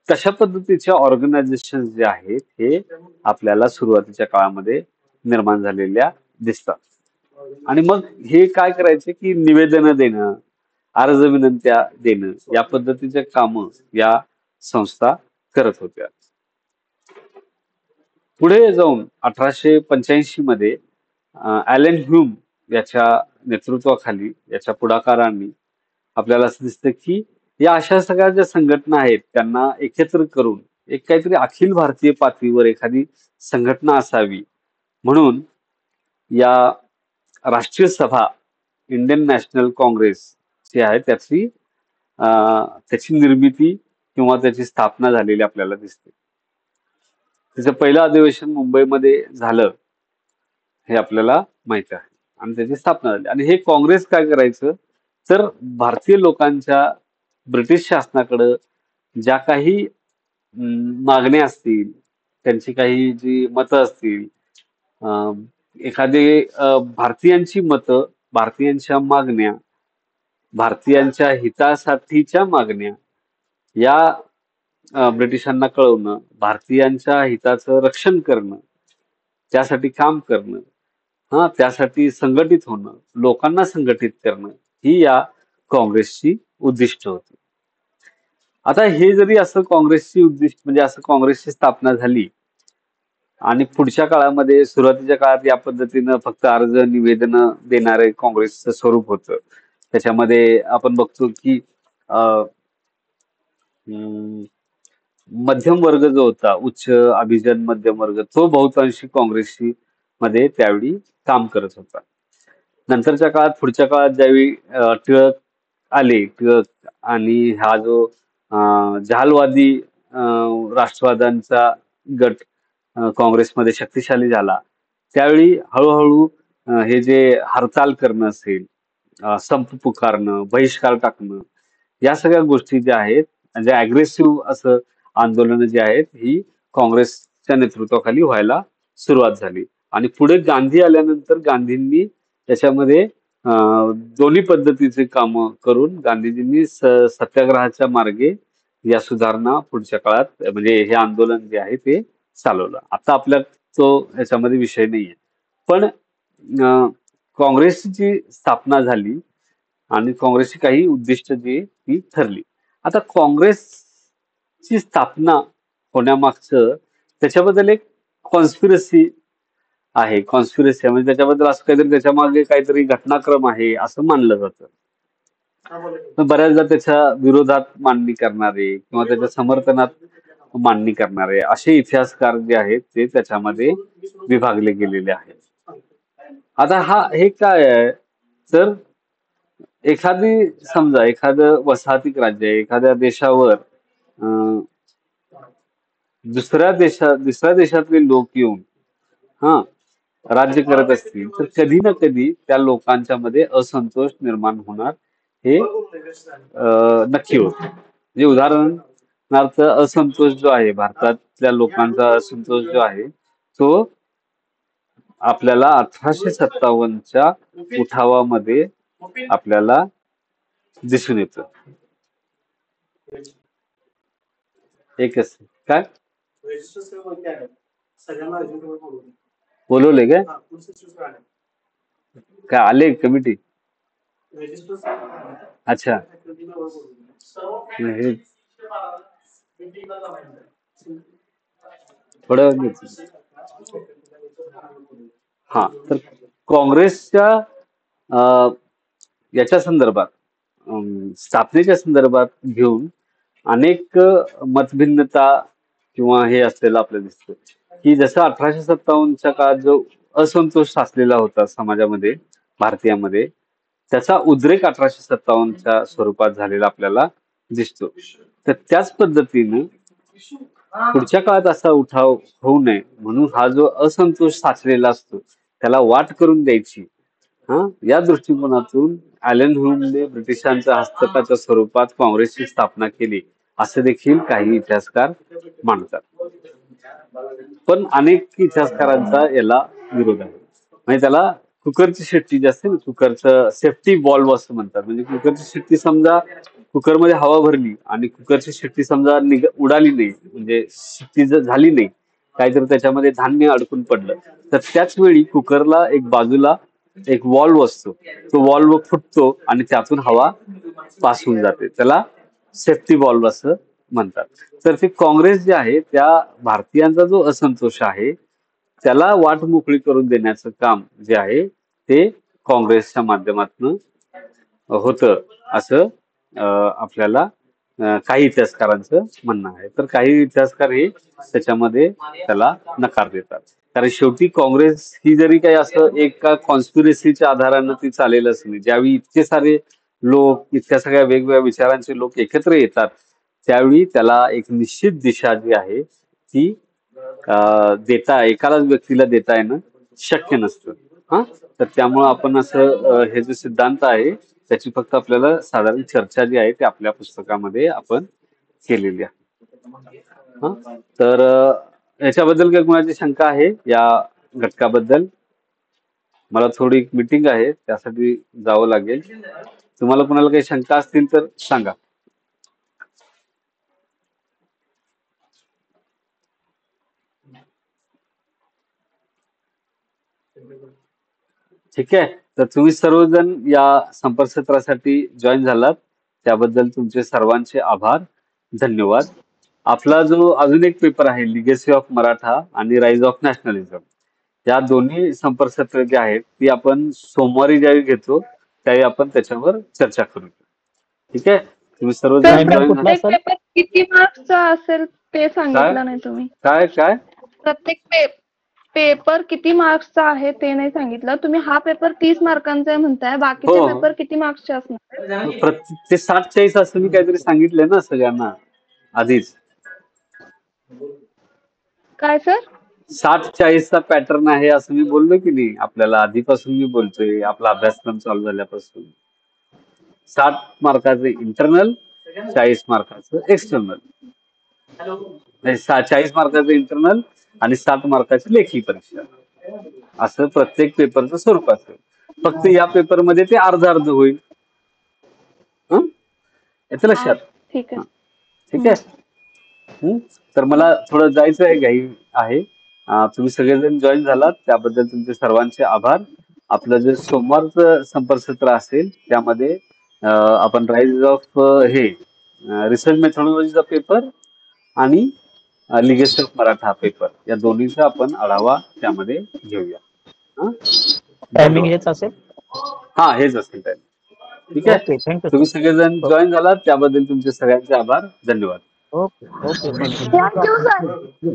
तशा पद्धतीच्या ऑर्गनायझेशन जे आहेत हे आपल्याला सुरुवातीच्या काळामध्ये निर्माण झालेल्या दिसतात. आणि मग हे काय करायचे की निवेदनं देणं, अर्ज विनंत्या देणं, या पद्धतीचे कामं या संस्था करत होत्या. पुढे जाऊन 1885 मध्ये ॲलन ह्यूम याच्या नेतृत्वाखाली, याच्या पुढाकारांनी आपल्याला असं दिसतं की या अशा सगळ्या ज्या संघटना आहेत त्यांना एकत्र करून एक काहीतरी अखिल भारतीय पातळीवर एखादी संघटना असावी, म्हणून या राष्ट्रीय सभा इंडियन नॅशनल काँग्रेस जी आहे त्याची निर्मिती किंवा त्याची स्थापना झालेली आपल्याला दिसते. त्याचं पहिलं अधिवेशन मुंबईमध्ये झालं हे आपल्याला माहित आहे, आणि त्याची स्थापना झाली. आणि हे काँग्रेस काय करायचं तर भारतीय लोकांच्या ब्रिटिश शासनाकडं ज्या काही मागण्या असतील, त्यांची काही जी मतं असतील, अं, एखादे भारतीयांची मतं, भारतीयांच्या मागण्या, भारतीयांच्या हितासाठीच्या मागण्या या ब्रिटिशांना कळवणं, भारतीयांच्या हिताचं रक्षण करणं, त्यासाठी काम करणं, त्यासाठी संघटित होणं, लोकांना संघटित करणं, ही या काँग्रेसची उद्दिष्ट होती. आता हे जरी असं काँग्रेसची उद्दिष्ट म्हणजे असं काँग्रेसची स्थापना झाली आणि पुढच्या काळामध्ये सुरुवातीच्या काळात या पद्धतीनं फक्त अर्ज निवेदन देणारे काँग्रेसचं स्वरूप होतं. त्याच्यामध्ये आपण बघतो की अं, मध्यम वर्ग जो होता, उच्च अभिजन मध्यम वर्ग, तो बहुतांशी काँग्रेसची मध्ये त्यावेळी काम करत होता. नंतरच्या काळात, पुढच्या काळात ज्यावेळी टिळक आले, टिळक आणि हा जो जहालवादी राष्ट्रवाद्यांचा गट काँग्रेसमध्ये शक्तिशाली झाला, त्यावेळी हळूहळू हे जे हरताल करणं असेल, संप पुकारणं, बहिष्कार टाकणं, या सगळ्या गोष्टी ज्या आहेत, म्हणजे अग्रेसिव्ह असं आंदोलनं जी आहेत, ही काँग्रेसच्या नेतृत्वाखाली व्हायला सुरुवात झाली. आणि पुढे गांधी आल्यानंतर गांधींनी त्याच्यामध्ये दोन्ही पद्धतीचे काम करून गांधीजींनी सत्याग्रहाच्या मार्गे या सुधारणा पुढच्या काळात म्हणजे हे आंदोलन जे आहे ते चालवलं. आता आपल्या तो ह्याच्यामध्ये विषय नाहीये, पण काँग्रेसची स्थापना झाली आणि काँग्रेसची काही उद्दिष्ट जी ती ठरली. आता काँग्रेसची स्थापना होण्यामागचं त्याच्याबद्दल एक कॉन्स्पिरसी आहे. कॉन्स्पिरसी म्हणजे त्याच्याबद्दल असं काहीतरी त्याच्या मागे काहीतरी घटनाक्रम आहे असं मानलं जातं. बऱ्याचदा त्याच्या विरोधात मांडणी करणारे किंवा त्याच्या समर्थनात मांडणी करणारे असे इतिहासकार जे आहेत ते त्याच्यामध्ये विभागले गेलेले आहेत. आता हे काय आहे, तर एखादी समजा एखादं वसाहतिक राज्य आहे, एखाद्या देशावर दुसऱ्या देशातले लोक येऊन राज्य करत असतील, तर कधी ना कधी त्या लोकांच्या मध्ये असंतोष निर्माण होणार हे नक्की होत. म्हणजे उदाहरणार्थ असंतोष जो आहे, भारतातल्या लोकांचा असंतोष जो आहे, तो आपल्याला 1857च्या उठावामध्ये आपल्याला दिसून येतो. एकच काय बोलवले काय काय आले कमिटी? अच्छा, हे थोडं तर काँग्रेसच्या याच्या संदर्भात स्थापनेच्या संदर्भात घेऊन अनेक मतभिन्नता किंवा हे असलेलं आपल्याला दिसतं की जसं 1857च्या काळात जो असंतोष साचलेला होता समाजामध्ये, भारतीयामध्ये, त्याचा उद्रेक 1857च्या स्वरूपात झालेला आपल्याला दिसतो. तर त्याच पद्धतीने पुढच्या काळात असा उठाव होऊ नये म्हणून हा जो असंतोष साचलेला असतो त्याला वाट करून द्यायची, या दृष्टिकोनातून ॲलन ह्यूमने ब्रिटिशांच्या हस्तकाच्या स्वरूपात काँग्रेसची स्थापना केली असं देखील काही इतिहासकार मानतात. पण अनेक इतिहासकारांचा याला विरोध आहे. म्हणजे त्याला कुकरची शिट्टी जी असते ना, कुकरचं सेफ्टी बॉल्व असं म्हणतात. म्हणजे कुकरची शिट्टी समजा कुकरमध्ये हवा भरली आणि कुकरची शिट्टी समजा उडाली नाही, म्हणजे शिट्टी जर झाली नाही, काहीतरी त्याच्यामध्ये धान्य अडकून पडलं, तर त्याच वेळी कुकरला एक बाजूला एक वॉल्व असतो, तो वॉल्व फुटतो आणि त्यातून हवा पास होऊन जाते. त्याला सेफ्टी बॉल्व असं म्हणतात. तर ते काँग्रेस जे आहे, त्या भारतीयांचा जो असंतोष आहे त्याला वाट मोकळी करून देण्याचं काम जे आहे ते काँग्रेसच्या माध्यमातून होतं असं आपल्याला काही इतिहासकारांचं म्हणणं आहे. तर काही इतिहासकार हे त्याच्यामध्ये त्याला नकार देतात. कारण शेवटी काँग्रेस ही जरी काही असं एका कॉन्स्पिरसीच्या आधारानं ती चालेल असं नाही. ज्यावेळी इतके सारे लोक, इतक्या सगळ्या वेगवेगळ्या विचारांचे लोक एकत्र येतात त्यावेळी त्याला एक निश्चित दिशा जी आहे ती एकालाच व्यक्तीला देता येणं शक्य नसतं. तर त्यामुळं आपण असं हे जे सिद्धांत आहे त्याची फक्त आपल्याला साधारण चर्चा जी आहे ती आपल्या पुस्तकामध्ये आपण केलेली आहे. हा तर याच्याबद्दल काही कोणाची शंका आहे या घटकाबद्दल? मला थोडी मीटिंग आहे, त्यासाठी जावं लागेल. तुम्हाला कोणाला काही शंका असतील तर सांगा. ठीक आहे, तर तुम्ही सर्वजण या संपर्कसत्रासाठी जॉईन झालात त्याबद्दल तुमचे सर्वांचे आभार, धन्यवाद. आपला जो अजून एक पेपर आहे लिगेसी ऑफ मराठा आणि राईज ऑफ नॅशनलिझम, या दोन्ही संपर्कसत्र जे आहेत ती आपण सोमवारी ज्यावेळी घेतो त्यावेळी आपण त्याच्यावर चर्चा करू. ठीक आहे, तुम्ही सर्वजण Timing जॉईन कुठला प्रत्येक असेल? पेपर किती मार्क्सचा असेल ते सांगितलं नाही तुम्ही. काय काय प्रत्येक पेपर किती मार्क्सचा आहे ते नाही सांगितलं. तुम्ही हा पेपर 30 मार्कांचा आहे म्हणताय, बाकीचे हो. पेपर किती मार्क्सचे असणार? ते 60-40 असं मी काहीतरी सांगितलंय ना सगळ्यांना आधीच. काय सर? 60-40चा पॅटर्न आहे असं मी बोललो की नाही, आपल्याला आधीपासून मी बोलतोय आपला अभ्यासक्रम चालू झाल्यापासून. 60 मार्काचं इंटरनल, 40 मार्काचं एक्सटर्नल. 40 मार्काचं इंटरनल आणि 60 मार्काची लेखी परीक्षा, असं प्रत्येक पेपरचं स्वरूप असेल. फक्त या पेपरमध्ये ते अर्ध अर्ध होईल. याचं लक्षात. ठीक आहे. ठीक आहे. तर मला थोडं जायचं आहे, घाई आहे. तुम्ही सगळेजण जॉईन झालात त्याबद्दल तुमचे सर्वांचे आभार. आपलं जे सोमवारचं संपर्कसत्र असेल त्यामध्ये आपण राईज ऑफ रिसर्च मेथॉडॉलॉजीचा पेपर आणि लिगेसी ऑफ मराठा पेपर या दोन्हीचा आपण आढावा त्यामध्ये घेऊया. टायमिंग हेच असेल? हा, हेच असेल टाइम. ठीक आहे, ओके, थँक्यू तुम्ही सगळेजण जॉईन झालात त्याबद्दल तुमचे सगळ्यांचे आभार, धन्यवाद. Okay okay. Thank you sir.